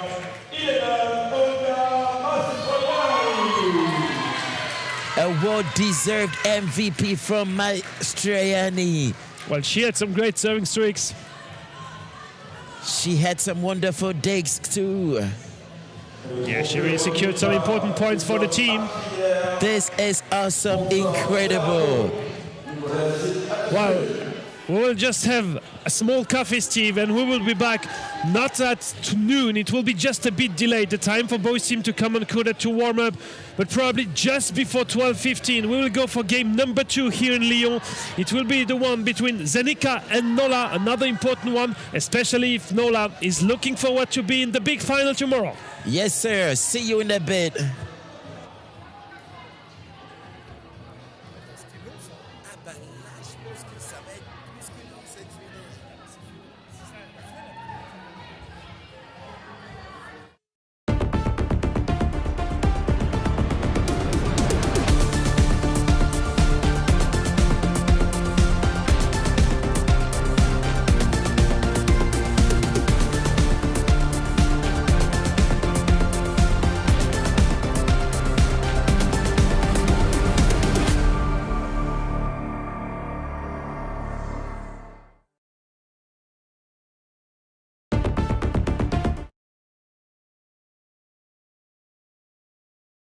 11, Award-deserved MVP from Maestriani. Well, she had some great serving streaks. She had some wonderful digs too. Yeah, she really secured some important points for the team. This is awesome, incredible. Well, we will just have a small coffee, Steve, and we will be back not at noon. It will be just a bit delayed. The time for both teams to come on court to warm up, but probably just before 12:15. We will go for game number 2 here in Lyon. It will be the one between Zenica and Nola, another important one, especially if Nola is looking forward to be in the big final tomorrow. Yes, sir. See you in a bit.